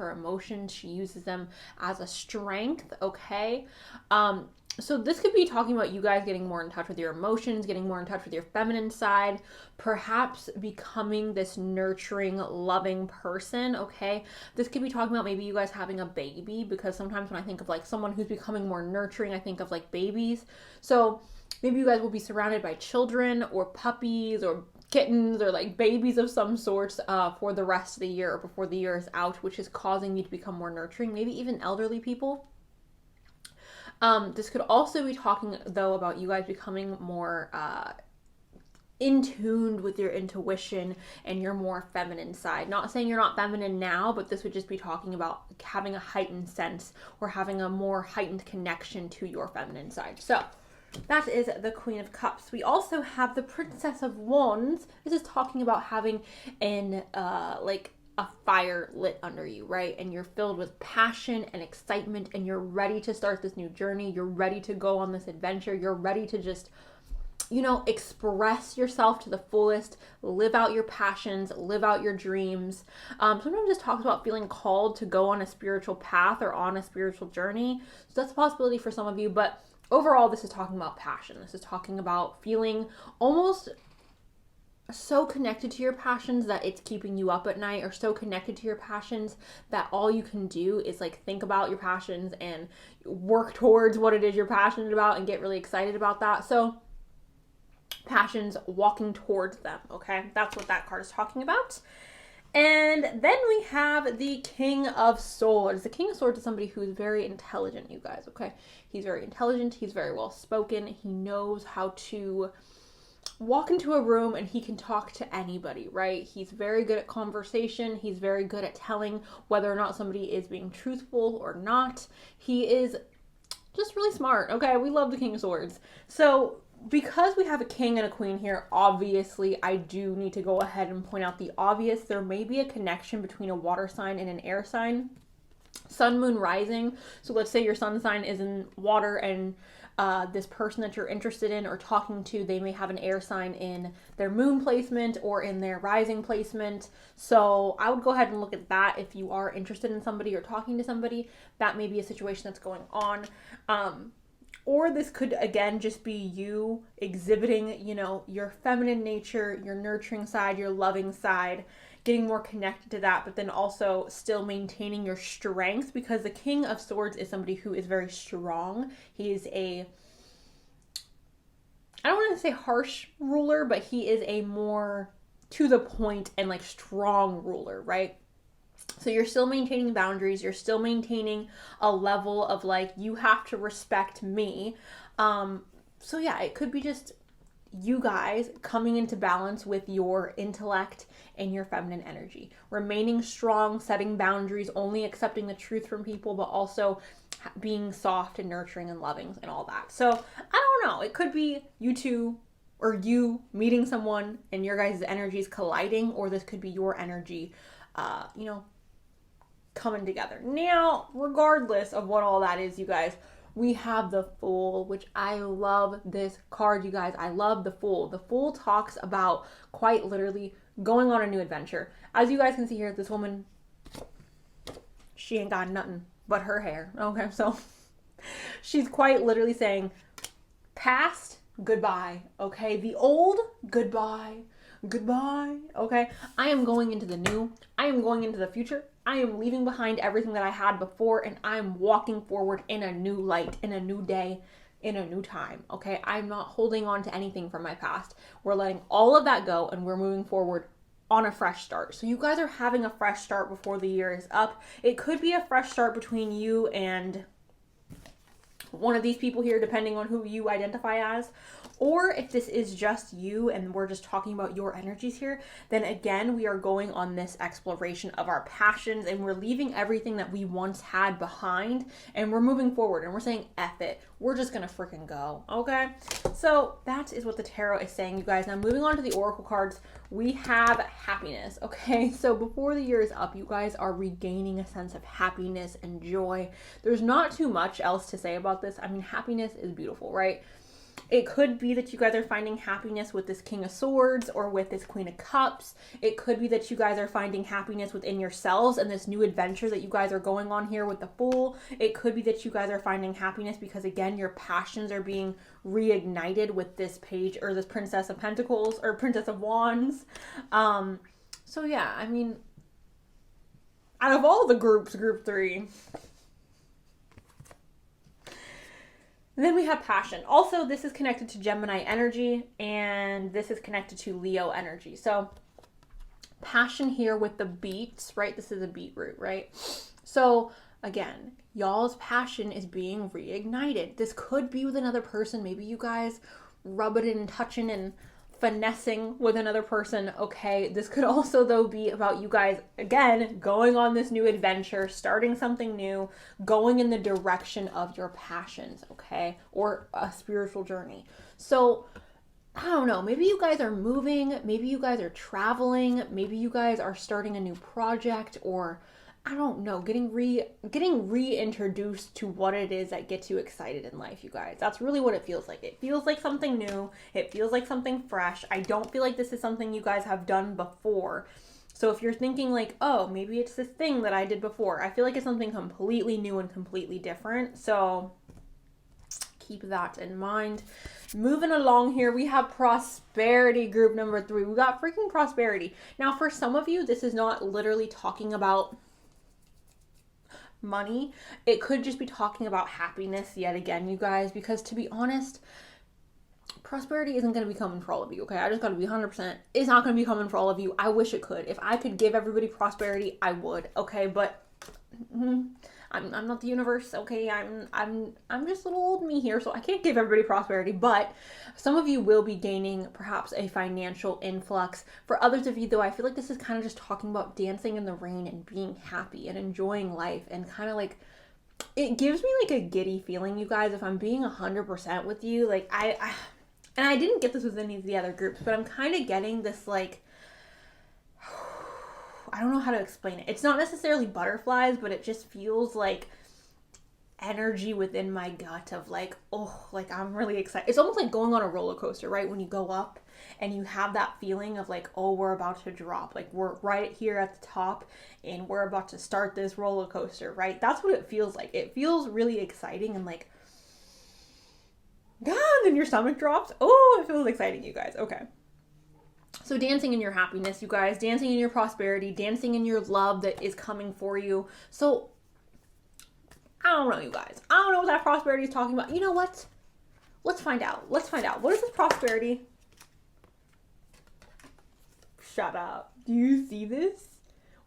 She uses them as a strength, okay? So this could be talking about you guys getting more in touch with your emotions, getting more in touch with your feminine side, perhaps becoming this nurturing, loving person, okay? This could be talking about maybe you guys having a baby, because sometimes when I think of like someone who's becoming more nurturing, I think of like babies. So maybe you guys will be surrounded by children or puppies or kittens or like babies of some sorts for the rest of the year or before the year is out, which is causing you to become more nurturing, maybe even elderly people. This could also be talking, though, about you guys becoming more in tune with your intuition and your more feminine side. Not saying you're not feminine now, but this would just be talking about having a heightened sense or having a more heightened connection to your feminine side. So that is the Queen of Cups. We also have the Princess of Wands. This is talking about having an like a fire lit under you, right? And you're filled with passion and excitement, and you're ready to start this new journey. You're ready to go on this adventure. You're ready to just, you know, express yourself to the fullest, live out your passions, live out your dreams. Sometimes this talks about feeling called to go on a spiritual path or on a spiritual journey. So that's a possibility for some of you, but overall, this is talking about passion. This is talking about feeling almost so connected to your passions that it's keeping you up at night, or so connected to your passions that all you can do is like think about your passions and work towards what it is you're passionate about and get really excited about that. So passions, walking towards them, okay? That's what that card is talking about. And then we have the King of Swords. The King of Swords is somebody who is very intelligent, you guys, okay? He's very intelligent. He's very well spoken. He knows how to walk into a room and he can talk to anybody, right? He's very good at conversation. He's very good at telling whether or not somebody is being truthful or not. He is just really smart, okay? We love the King of Swords. So because we have a king and a queen here, obviously I do need to go ahead and point out the obvious. There may be a connection between a water sign and an air sign. Sun, moon, rising. So let's say your sun sign is in water, and this person that you're interested in or talking to, they may have an air sign in their moon placement or in their rising placement. So I would go ahead and look at that if you are interested in somebody or talking to somebody. That may be a situation that's going on. Or this could, again, just be you exhibiting, you know, your feminine nature, your nurturing side, your loving side, getting more connected to that, but then also still maintaining your strength, because the King of Swords is somebody who is very strong. He is I don't want to say harsh ruler, but he is a more to the point and like strong ruler, right? So you're still maintaining boundaries. You're still maintaining a level of like, you have to respect me. So yeah, it could be just you guys coming into balance with your intellect and your feminine energy. Remaining strong, setting boundaries, only accepting the truth from people, but also being soft and nurturing and loving and all that. So I don't know. It could be you two or you meeting someone and your guys' energies colliding, or this could be your energy, you know, coming together. Now, regardless of what all that is, you guys, we have the Fool, which I love this card, you guys. I love the Fool. The Fool talks about quite literally going on a new adventure. As you guys can see here, this woman, she ain't got nothing but her hair. Okay, so she's quite literally saying, past, goodbye. Okay, the old, goodbye. Goodbye. Okay, I am going into the new. I am going into the future. I am leaving behind everything that I had before, and I'm walking forward in a new light, in a new day, in a new time. Okay, I'm not holding on to anything from my past. We're letting all of that go, and we're moving forward on a fresh start. So you guys are having a fresh start before the year is up. It could be a fresh start between you and one of these people here, depending on who you identify as. Or if this is just you and we're just talking about your energies here, then again, we are going on this exploration of our passions, and we're leaving everything that we once had behind, and we're moving forward, and we're saying, F it. We're just gonna freaking go, okay? So that is what the tarot is saying, you guys. Now moving on to the oracle cards, we have happiness, okay? So before the year is up, you guys are regaining a sense of happiness and joy. There's not too much else to say about this. I mean, happiness is beautiful, right? It could be that you guys are finding happiness with this King of Swords or with this Queen of Cups. It could be that you guys are finding happiness within yourselves and this new adventure that you guys are going on here with the Fool. It could be that you guys are finding happiness because, again, your passions are being reignited with this page, or this Princess of Pentacles or Princess of Wands. So yeah, I mean, out of all the groups, group 3, And then we have passion. Also, this is connected to Gemini energy, and this is connected to Leo energy. So passion here with the beets, right? This is a beetroot, right? So again, y'all's passion is being reignited. This could be with another person. Maybe you guys rubbing and touching and finessing with another person, okay? This could also, though, be about you guys, again, going on this new adventure, starting something new, going in the direction of your passions, okay? Or a spiritual journey. So, I don't know, maybe you guys are moving, maybe you guys are traveling, maybe you guys are starting a new project, or I don't know, getting reintroduced to what it is that gets you excited in life, you guys. That's really what it feels like. It feels like something new. It feels like something fresh. I don't feel like this is something you guys have done before. So if you're thinking like, oh, maybe it's this thing that I did before, I feel like it's something completely new and completely different. So keep that in mind. Moving along here, we have prosperity, group number 3. We got freaking prosperity. Now, for some of you, this is not literally talking about money. It could just be talking about happiness yet again, you guys, because to be honest, prosperity isn't going to be coming for all of you, okay? I just got to be 100%. It's not going to be coming for all of you. I wish it could. If I could give everybody prosperity, I would, okay? But I'm not the universe, okay? I'm just little old me here, so I can't give everybody prosperity, but some of you will be gaining perhaps a financial influx. For others of you, though, I feel like this is kind of just talking about dancing in the rain and being happy and enjoying life, and kind of like, it gives me like a giddy feeling, you guys, if I'm being 100% with you. Like, and I didn't get this with any of the other groups, but I'm kind of getting this like, I don't know how to explain it. It's not necessarily butterflies, but it just feels like energy within my gut of like, oh, like I'm really excited. It's almost like going on a roller coaster, right? When you go up and you have that feeling of like, oh, we're about to drop. Like we're right here at the top and we're about to start this roller coaster, right? That's what it feels like. It feels really exciting and like, God, and then your stomach drops. Oh, it feels exciting, you guys. Okay. So dancing in your happiness, you guys, dancing in your prosperity, dancing in your love that is coming for you. So I don't know, you guys. I don't know what that prosperity is talking about. You know what? Let's find out. Let's find out. What is this prosperity? Shut up. Do you see this?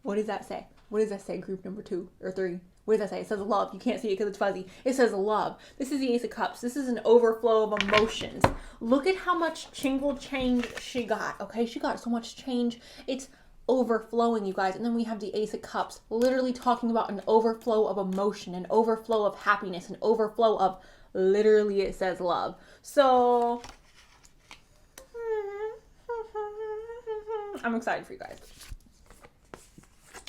What does that say? What does that say, group number 2 or 3? What does that say? It says love. You can't see it because it's fuzzy. It says love. This is the Ace of Cups. This is an overflow of emotions. Look at how much chingle change she got, okay? She got so much change. It's overflowing, you guys. And then we have the Ace of Cups, literally talking about an overflow of emotion, an overflow of happiness, an overflow of, literally it says love. So I'm excited for you guys.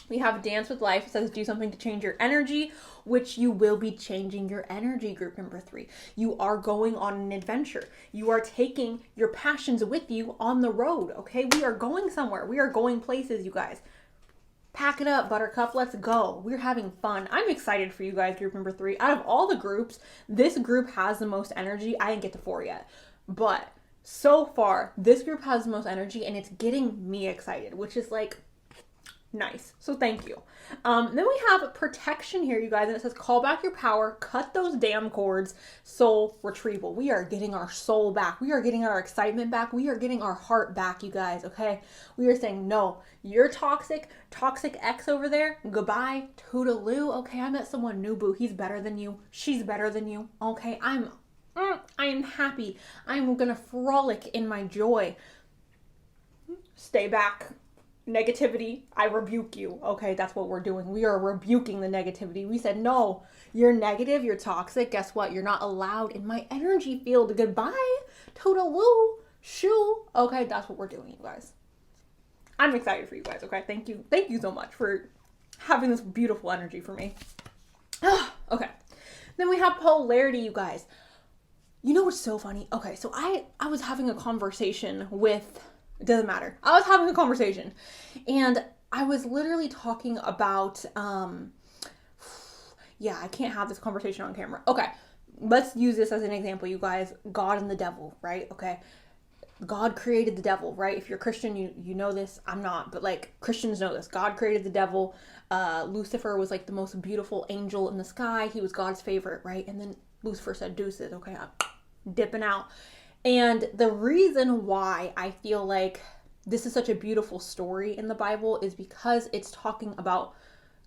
We have Dance with Life. It says do something to change your energy, which you will be changing your energy, group number 3. You are going on an adventure. You are taking your passions with you on the road, okay? We are going somewhere. We are going places, you guys. Pack it up, Buttercup. Let's go. We're having fun. I'm excited for you guys, group number 3. Out of all the groups, this group has the most energy. I didn't get to 4 yet, but so far, this group has the most energy, and it's getting me excited, which is like, nice. So thank you. Then we have protection here, you guys, and it says call back your power, cut those damn cords, soul retrieval. We are getting our soul back. We are getting our excitement back. We are getting our heart back, you guys, okay? We are saying, no, you're toxic X over there. Goodbye, toodaloo. Okay, I met someone new, boo. He's better than you. She's better than you. Okay, I am happy. I'm gonna frolic in my joy. Stay back. Negativity, I rebuke you. Okay, that's what we're doing. We are rebuking the negativity. We said, no, you're negative, you're toxic. Guess what? You're not allowed in my energy field. Goodbye, toodaloo, shoo. Okay, that's what we're doing, you guys. I'm excited for you guys, okay? Thank you. Thank you so much for having this beautiful energy for me. Okay. Then we have polarity, you guys. You know what's so funny? Okay, so I was having a conversation with... It doesn't matter. I was having a conversation and I was literally talking about, yeah, I can't have this conversation on camera. Okay. Let's use this as an example, you guys. God and the devil, right? Okay. God created the devil, right? If you're Christian, you know this. I'm not, but like Christians know this. God created the devil. Lucifer was like the most beautiful angel in the sky. He was God's favorite, right? And then Lucifer said deuces, okay, I'm dipping out. And the reason why I feel like this is such a beautiful story in the Bible is because it's talking about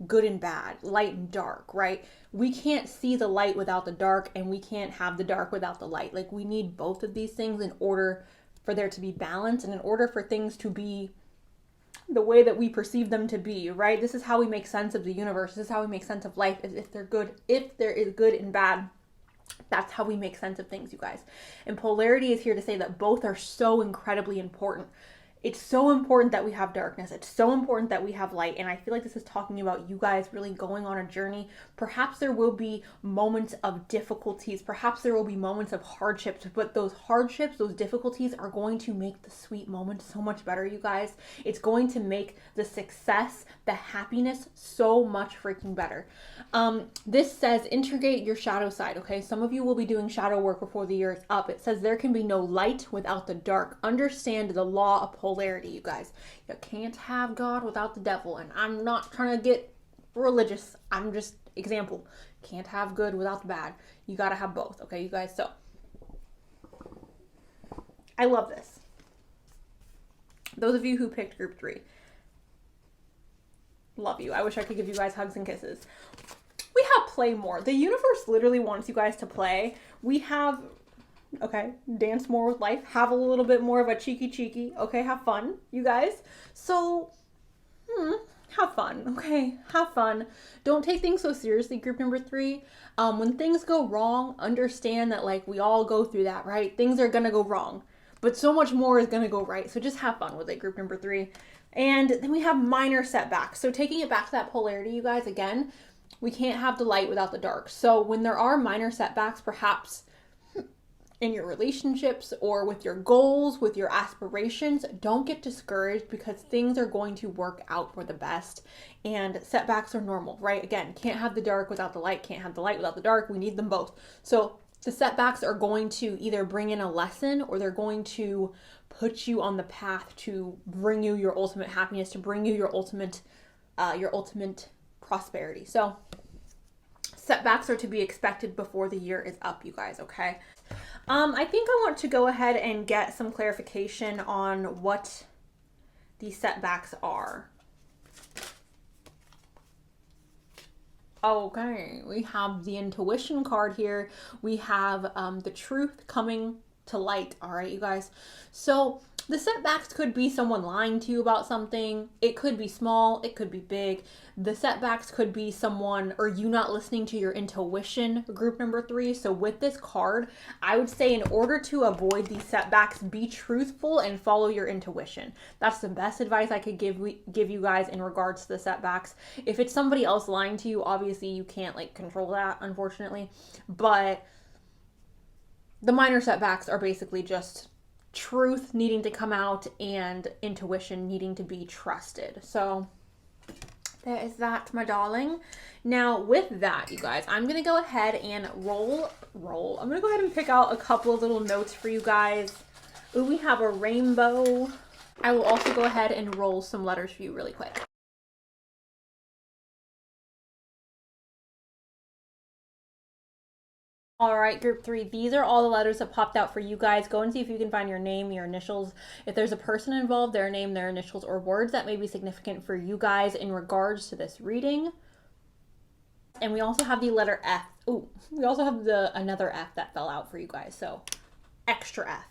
good and bad, light and dark, right? We can't see the light without the dark, and we can't have the dark without the light. Like, we need both of these things in order for there to be balance and in order for things to be the way that we perceive them to be, right? This is how we make sense of the universe. This is how we make sense of life, is if they're good, if there is good and bad. That's how we make sense of things, you guys. And polarity is here to say that both are so incredibly important. It's so important that we have darkness. It's so important that we have light. And I feel like this is talking about you guys really going on a journey. Perhaps there will be moments of difficulties. Perhaps there will be moments of hardships. But those hardships, those difficulties are going to make the sweet moments so much better, you guys. It's going to make the success, the happiness so much freaking better. This says integrate your shadow side, okay? Some of you will be doing shadow work before the year is up. It says there can be no light without the dark. Understand the law of polarity, you guys. You can't have God without the devil. And I'm not trying to get religious. I'm just example. Can't have good without the bad. You got to have both, okay, you guys? So I love this. Those of you who picked group 3, love you. I wish I could give you guys hugs and kisses. We have play more. The universe literally wants you guys to play. We have, okay, dance more with life. Have a little bit more of a cheeky, okay? Have fun, you guys. So, have fun, okay? Have fun. Don't take things so seriously, group number 3. When things go wrong, understand that, like, we all go through that, right? Things are gonna go wrong, but so much more is gonna go right. So just have fun with it, group number 3. And then we have minor setbacks. So taking it back to that polarity, you guys, again, we can't have the light without the dark. So when there are minor setbacks, perhaps in your relationships or with your goals, with your aspirations, don't get discouraged because things are going to work out for the best. And setbacks are normal, right? Again, can't have the dark without the light, can't have the light without the dark. We need them both. So the setbacks are going to either bring in a lesson or they're going to put you on the path to bring you your ultimate happiness, to bring you your ultimate prosperity. So setbacks are to be expected before the year is up, you guys, okay? I think I want to go ahead and get some clarification on what these setbacks are. Okay, we have the intuition card here. We have the truth coming to light, all right, you guys? So the setbacks could be someone lying to you about something. It could be small, it could be big. The setbacks could be someone or you not listening to your intuition, group number 3. So with this card, I would say in order to avoid these setbacks, be truthful and follow your intuition. That's the best advice I could give you guys in regards to the setbacks. If it's somebody else lying to you, obviously you can't like control that, unfortunately. But the minor setbacks are basically just truth needing to come out and intuition needing to be trusted. So there is that, my darling. Now with that, you guys, I'm going to go ahead and roll. I'm going to go ahead and pick out a couple of little notes for you guys. Ooh, we have a rainbow. I will also go ahead and roll some letters for you really quick. All right, group 3, these are all the letters that popped out for you guys. Go and see if you can find your name, your initials. If there's a person involved, their name, their initials, or words that may be significant for you guys in regards to this reading. And we also have the letter F. Ooh, we also have another F that fell out for you guys, so extra F.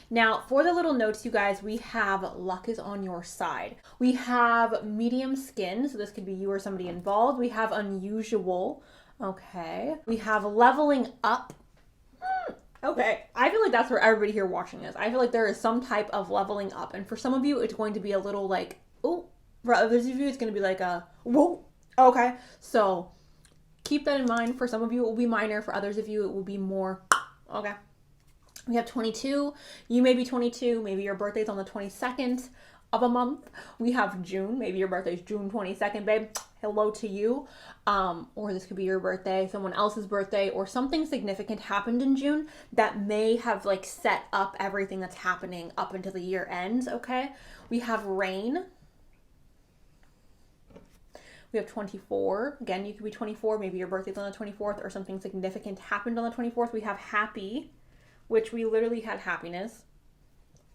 Now, for the little notes, you guys, we have luck is on your side. We have medium skin, so this could be you or somebody involved. We have unusual. Okay. We have leveling up. Okay. I feel like that's for everybody here watching this. I feel like there is some type of leveling up. And for some of you, it's going to be a little like, oh. For others of you, it's going to be like a, whoa. Okay. So keep that in mind. For some of you, it will be minor. For others of you, it will be more. Okay. We have 22. You may be 22. Maybe your birthday's on the 22nd of a month. We have June. Maybe your birthday's June 22nd, babe. Hello to you. Or this could be your birthday, someone else's birthday, or something significant happened in June that may have like set up everything that's happening up until the year ends, okay? We have rain. We We have 24. Again, you could be 24. Maybe your birthday's on the 24th or something significant happened on the 24th. We have happy, which we literally had happiness.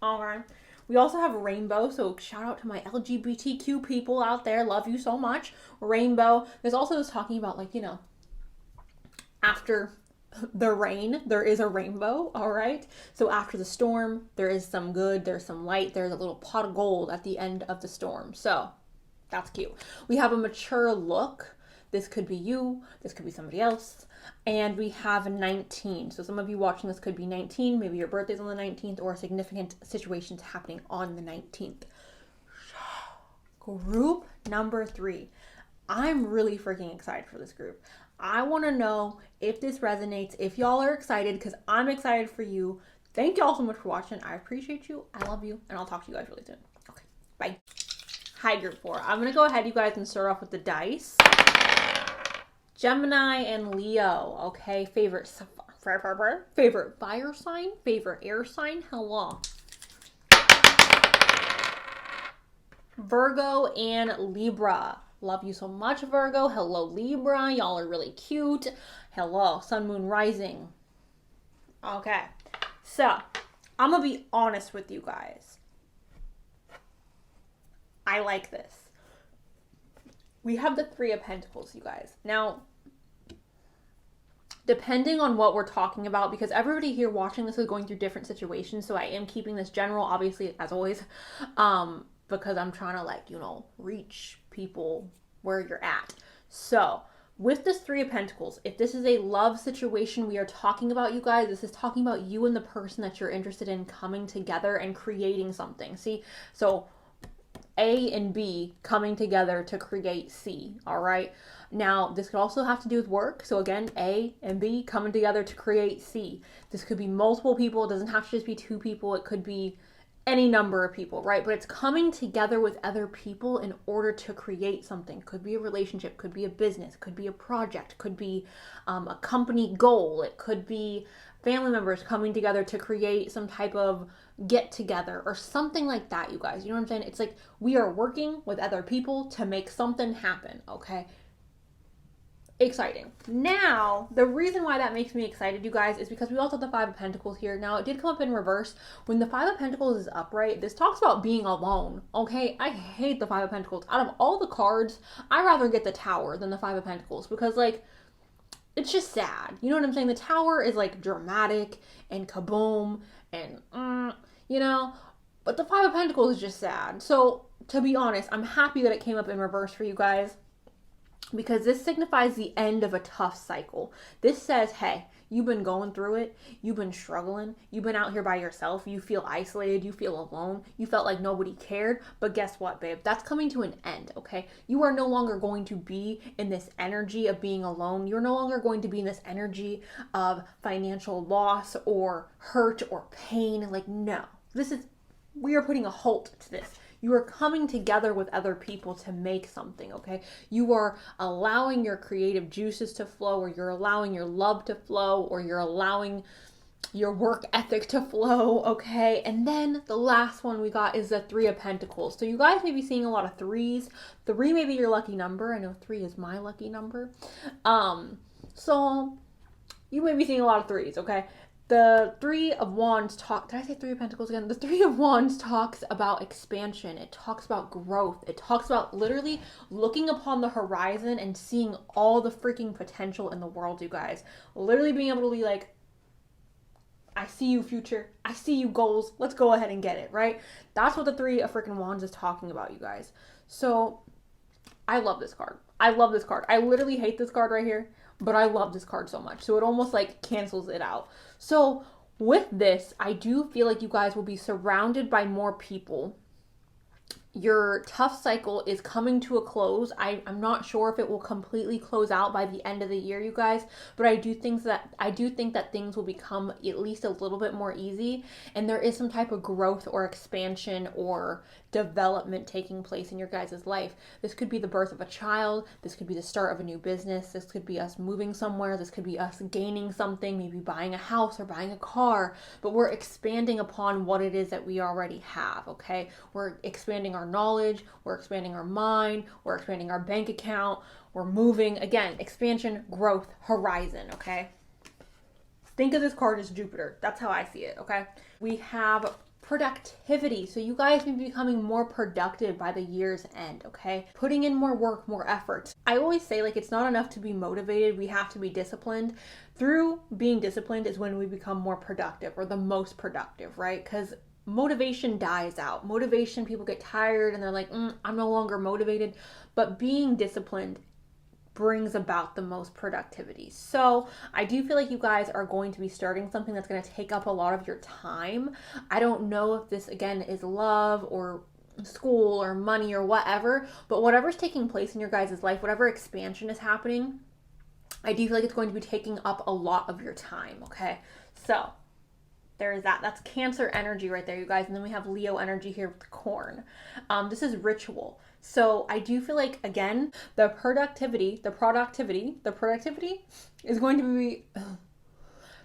Okay. We also have rainbow. So shout out to my LGBTQ people out there. Love you so much. Rainbow. There's also this talking about like, you know, after the rain, there is a rainbow, all right? So after the storm, there is some good, there's some light, there's a little pot of gold at the end of the storm. So that's cute. We have a mature look. This could be you, this could be somebody else. And we have 19. So some of you watching this could be 19. Maybe your birthday's on the 19th or significant situations happening on the 19th. Group number 3. I'm really freaking excited for this group. I want to know if this resonates, if y'all are excited, because I'm excited for you. Thank y'all so much for watching. I appreciate you. I love you. And I'll talk to you guys really soon. Okay, bye. Hi, group 4. I'm going to go ahead, you guys, and start off with the dice. Gemini and Leo. Okay, favorite fire sign, favorite air sign. Hello. Virgo and Libra. Love you so much, Virgo. Hello, Libra. Y'all are really cute. Hello, Sun, Moon, Rising. Okay, so I'm going to be honest with you guys. I like this. We have the 3 of Pentacles, you guys. Now, depending on what we're talking about, because everybody here watching this is going through different situations, so I am keeping this general, obviously, as always, because I'm trying to, like, you know, reach people where you're at. So with this 3 of Pentacles, if this is a love situation we are talking about, you guys, this is talking about you and the person that you're interested in coming together and creating something. See, so A and B coming together to create C, all right? Now, this could also have to do with work. So again, A and B coming together to create C. This could be multiple people. It doesn't have to just be 2 people. It could be any number of people, right? But it's coming together with other people in order to create something. Could be a relationship, could be a business, could be a project, could be a company goal. It could be family members coming together to create some type of get together or something like that, you guys. You know what I'm saying? It's like we are working with other people to make something happen, okay? Exciting. Now, the reason why that makes me excited, you guys, is because we also have the 5 of Pentacles here. Now, it did come up in reverse. When the 5 of Pentacles is upright, this talks about being alone, okay? I hate the 5 of Pentacles. Out of all the cards, I'd rather get the Tower than the 5 of Pentacles because, like, it's just sad. You know what I'm saying? The Tower is, like, dramatic and kaboom and, you know? But the 5 of Pentacles is just sad. So, to be honest, I'm happy that it came up in reverse for you guys, because this signifies the end of a tough cycle. This says, hey, you've been going through it. You've been struggling. You've been out here by yourself. You feel isolated. You feel alone. You felt like nobody cared. But guess what, babe? That's coming to an end, okay? You are no longer going to be in this energy of being alone. You're no longer going to be in this energy of financial loss or hurt or pain. Like, no. We are putting a halt to this. You are coming together with other people to make something, okay? You are allowing your creative juices to flow, or you're allowing your love to flow, or you're allowing your work ethic to flow, okay? And then the last one we got is the 3 of Pentacles. So you guys may be seeing a lot of 3s. 3 may be your lucky number. I know 3 is my lucky number. So you may be seeing a lot of 3s, okay? The 3 of Wands did I say 3 of Pentacles again? The 3 of Wands talks about expansion. It talks about growth. It talks about literally looking upon the horizon and seeing all the freaking potential in the world, you guys. Literally being able to be like, I see you, future. I see you, goals. Let's go ahead and get it, right? That's what the 3 of freaking Wands is talking about, you guys. So I love this card. I love this card. I literally hate this card right here, but I love this card so much. So it almost like cancels it out. So with this, I do feel like you guys will be surrounded by more people. Your tough cycle is coming to a close. I'm not sure if it will completely close out by the end of the year, you guys, but I do think that things will become at least a little bit more easy, and there is some type of growth or expansion or development taking place in your guys' life. This could be the birth of a child. This could be the start of a new business. This could be us moving somewhere. This could be us gaining something, maybe buying a house or buying a car, but we're expanding upon what it is that we already have, okay? We're expanding our our knowledge, we're expanding our mind, we're expanding our bank account, we're moving. Again, expansion, growth, horizon, okay? Think of this card as Jupiter. That's how I see it, okay? We have productivity. So you guys may be becoming more productive by the year's end, okay? Putting in more work, more effort. I always say, like, it's not enough to be motivated. We have to be disciplined. Through being disciplined is when we become more productive, or the most productive, right? Because motivation dies out. Motivation, people get tired and they're like, I'm no longer motivated. But being disciplined brings about the most productivity. So I do feel like you guys are going to be starting something that's going to take up a lot of your time. I don't know if this, again, is love or school or money or whatever, but whatever's taking place in your guys' life, whatever expansion is happening, I do feel like it's going to be taking up a lot of your time, okay? So there is that. That's Cancer energy right there, you guys. And then we have Leo energy here with productivity. This is ritual. So I do feel like, again, the productivity is going to be,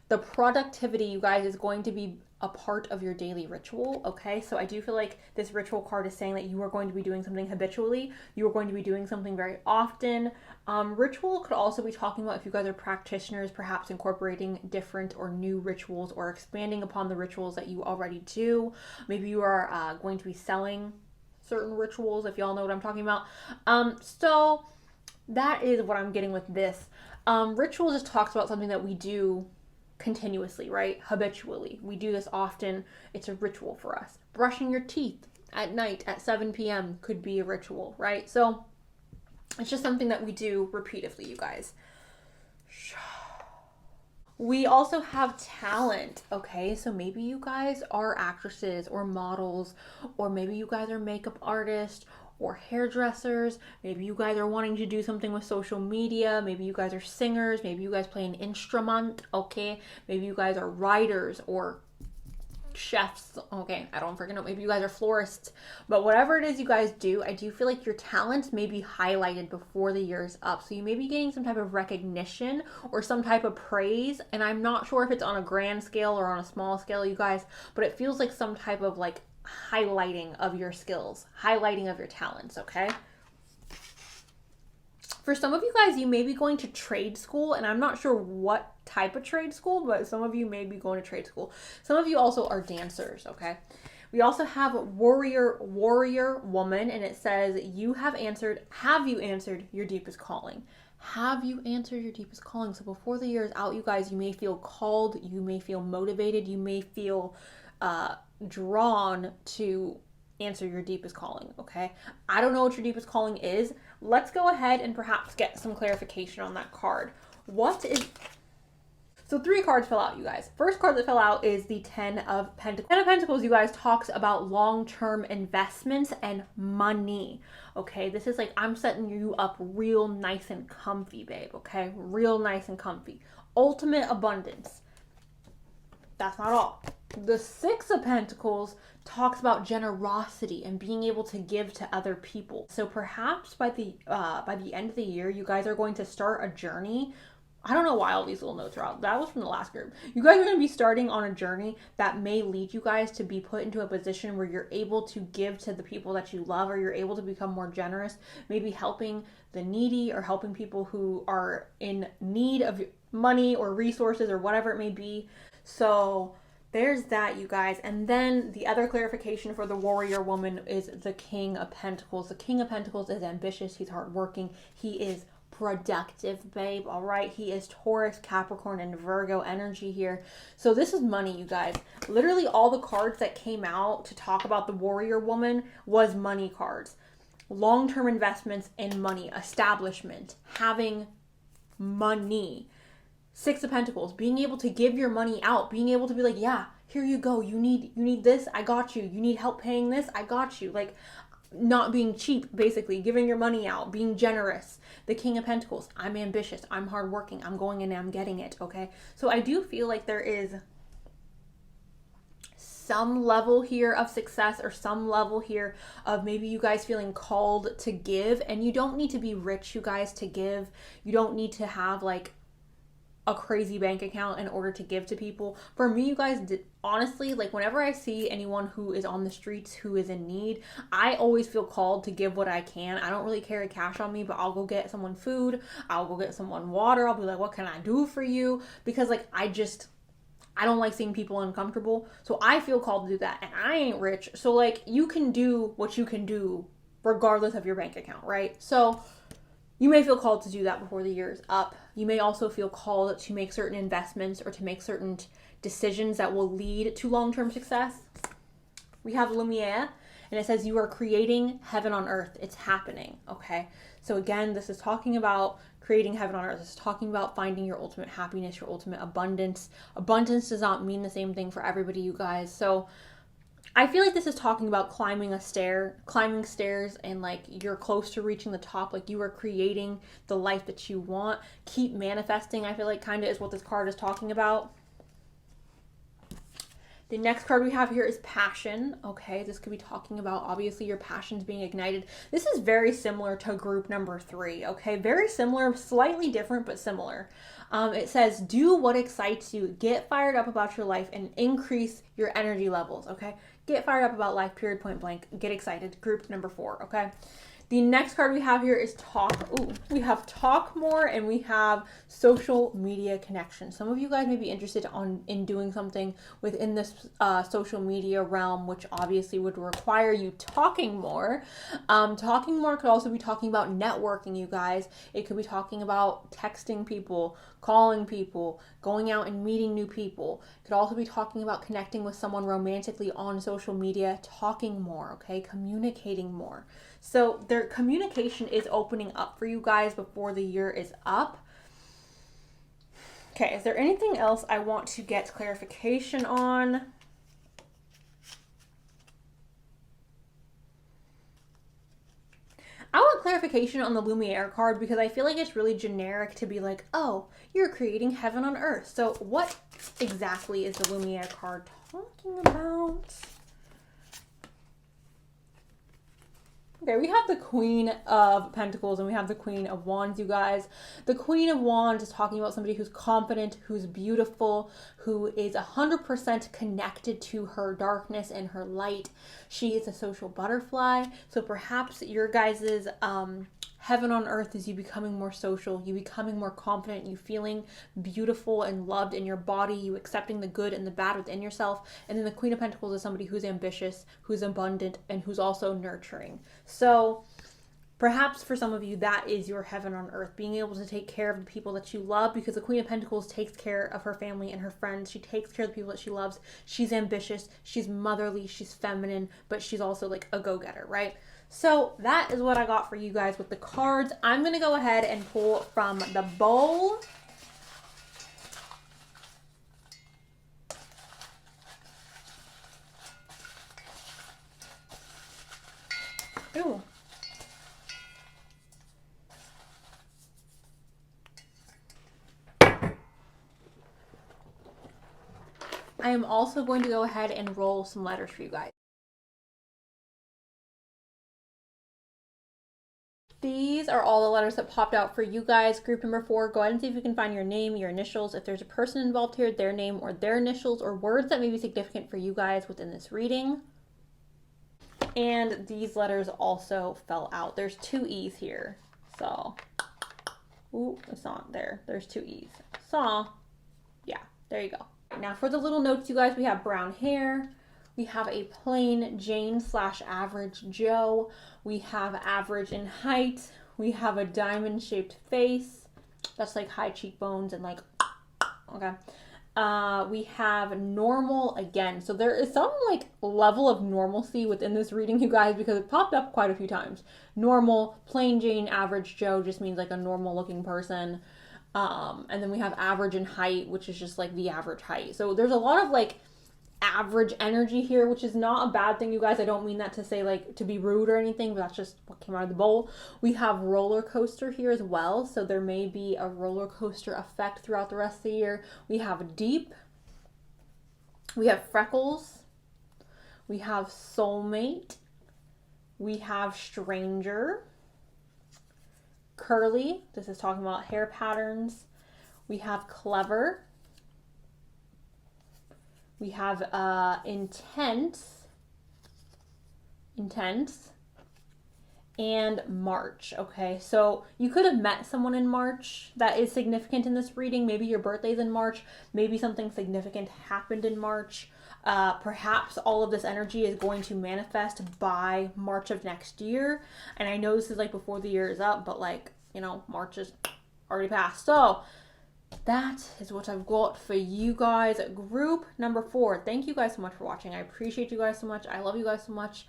the productivity, you guys, is going to be a part of your daily ritual, okay? So I do feel like this ritual card is saying that you are going to be doing something habitually. You are going to be doing something very often. Ritual could also be talking about, if you guys are practitioners, perhaps incorporating different or new rituals or expanding upon the rituals that you already do. Maybe you are going to be selling certain rituals, if y'all know what I'm talking about. So that is what I'm getting with this. Ritual just talks about something that we do continuously, right? Habitually. We do this often. It's a ritual for us. Brushing your teeth at night at 7 p.m. could be a ritual, right? So it's just something that we do repeatedly, you guys. We also have talent, okay? So maybe you guys are actresses or models, or maybe you guys are makeup artists or hairdressers. Maybe you guys are wanting to do something with social media. Maybe you guys are singers. Maybe you guys play an instrument, okay? Maybe you guys are writers or chefs, okay? I don't freaking know. Maybe you guys are florists. But whatever it is you guys do, I do feel like your talents may be highlighted before the year's up. So you may be getting some type of recognition or some type of praise. And I'm not sure if it's on a grand scale or on a small scale, you guys, but it feels like some type of like highlighting of your skills, highlighting of your talents, okay? For some of you guys, you may be going to trade school, and I'm not sure what type of trade school, but some of you may be going to trade school. Some of you also are dancers, okay? We also have warrior woman, and it says, have you answered your deepest calling? Have you answered your deepest calling? So before the year is out, you guys, you may feel called, you may feel motivated, you may feel drawn to answer your deepest calling, okay? I don't know what your deepest calling is. Let's go ahead and perhaps get some clarification on that card. So 3 cards fell out, you guys. First card that fell out is the 10 of Pentacles. 10 of Pentacles, you guys, talks about long-term investments and money, okay? This is like, I'm setting you up real nice and comfy, babe, okay? Real nice and comfy. Ultimate abundance. That's not all. The 6 of Pentacles talks about generosity and being able to give to other people. So perhaps by the end of the year, you guys are going to start a journey. I don't know why all these little notes are out. That was from the last group. You guys are going to be starting on a journey that may lead you guys to be put into a position where you're able to give to the people that you love, or you're able to become more generous, maybe helping the needy or helping people who are in need of money or resources or whatever it may be. So there's that, you guys. And then the other clarification for the warrior woman is the King of Pentacles. The King of Pentacles is ambitious. He's hardworking. He is productive, babe. All right. He is Taurus, Capricorn, and Virgo energy here. So this is money, you guys. Literally all the cards that came out to talk about the warrior woman was money cards. Long-term investments in money, establishment, having money. 6 of Pentacles, being able to give your money out, being able to be like, yeah, here you go. You need this, I got you. You need help paying this, I got you. Like, not being cheap, basically, giving your money out, being generous. The King of Pentacles, I'm ambitious, I'm hardworking, I'm going in and I'm getting it, okay? So I do feel like there is some level here of success, or some level here of maybe you guys feeling called to give. And you don't need to be rich, you guys, to give. You don't need to have like a crazy bank account in order to give to people. For me, you guys, honestly, like whenever I see anyone who is on the streets who is in need, I always feel called to give what I can. I don't really carry cash on me, but I'll go get someone food, I'll go get someone water. I'll be like, what can I do for you? Because like I don't like seeing people uncomfortable, so I feel called to do that. And I ain't rich, so like you can do what you can do regardless of your bank account, right? So you may feel called to do that before the year is up. You may also feel called to make certain investments or to make certain decisions that will lead to long-term success. We have Lumiere, and it says you are creating heaven on earth. It's happening, okay? So again, this is talking about creating heaven on earth. This is talking about finding your ultimate happiness, your ultimate abundance. Abundance does not mean the same thing for everybody, you guys. So I feel like this is talking about climbing stairs, and like you're close to reaching the top, like you are creating the life that you want. Keep manifesting, I feel like kind of is what this card is talking about. The next card we have here is passion. Okay, this could be talking about obviously your passions being ignited. This is very similar to group number 3. Okay, very similar, slightly different, but similar. It says, do what excites you, get fired up about your life, and increase your energy levels. Okay, get fired up about life, period, point blank. Get excited. Group number 4. Okay. The next card we have here is talk. Ooh, we have talk more, and we have social media connection. Some of you guys may be interested in doing something within this social media realm, which obviously would require you talking more. Talking more could also be talking about networking, you guys. It could be talking about texting people, calling people, going out and meeting new people. It could also be talking about connecting with someone romantically on social media, talking more, okay? Communicating more. So their communication is opening up for you guys before the year is up. Okay, is there anything else I want to get clarification on? I want clarification on the Lumiere card because I feel like it's really generic to be like, oh, you're creating heaven on earth. So what exactly is the Lumiere card talking about? Okay, we have the Queen of Pentacles and we have the Queen of Wands, you guys. The Queen of Wands is talking about somebody who's confident, who's beautiful, who is 100% connected to her darkness and her light. She is a social butterfly. So perhaps your guys's heaven on earth is you becoming more social, you becoming more confident, you feeling beautiful and loved in your body, you accepting the good and the bad within yourself. And then the Queen of Pentacles is somebody who's ambitious, who's abundant, and who's also nurturing. So perhaps for some of you, that is your heaven on earth, being able to take care of the people that you love, because the Queen of Pentacles takes care of her family and her friends. She takes care of the people that she loves. She's ambitious, she's motherly, she's feminine, but she's also like a go-getter, right? So that is what I got for you guys with the cards. I'm going to go ahead and pull from the bowl. Ooh. I am also going to go ahead and roll some letters for you guys. These are all the letters that popped out for you guys. Group number 4, go ahead and see if you can find your name, your initials. If there's a person involved here, their name or their initials, or words that may be significant for you guys within this reading. And these letters also fell out. There's 2 E's here. So, ooh, it's not there. There's 2 E's. So, yeah, there you go. Now for the little notes, you guys, we have brown hair. We have a plain Jane / average Joe. We have average in height. We have a diamond shaped face. That's like high cheekbones and like, okay. We have normal again. So there is some like level of normalcy within this reading, you guys, because it popped up quite a few times. Normal, plain Jane, average Joe just means like a normal looking person. And then we have average in height, which is just like the average height. So there's a lot of like average energy here, which is not a bad thing, you guys. I don't mean that to say like to be rude or anything, but that's just what came out of the bowl. We have roller coaster here as well, so there may be a roller coaster effect throughout the rest of the year. We have deep, we have freckles, we have soulmate, we have stranger, curly, this is talking about hair patterns. We have clever. We have intense, and March. Okay, so you could have met someone in March that is significant in this reading. Maybe your birthday's in March. Maybe something significant happened in March. Perhaps all of this energy is going to manifest by March of next year. And I know this is like before the year is up, but like, you know, March is already passed. So that is what I've got for you guys. Group number 4. Thank you guys so much for watching. I appreciate you guys so much. I love you guys so much.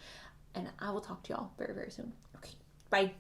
And I will talk to y'all very, very soon. Okay, bye.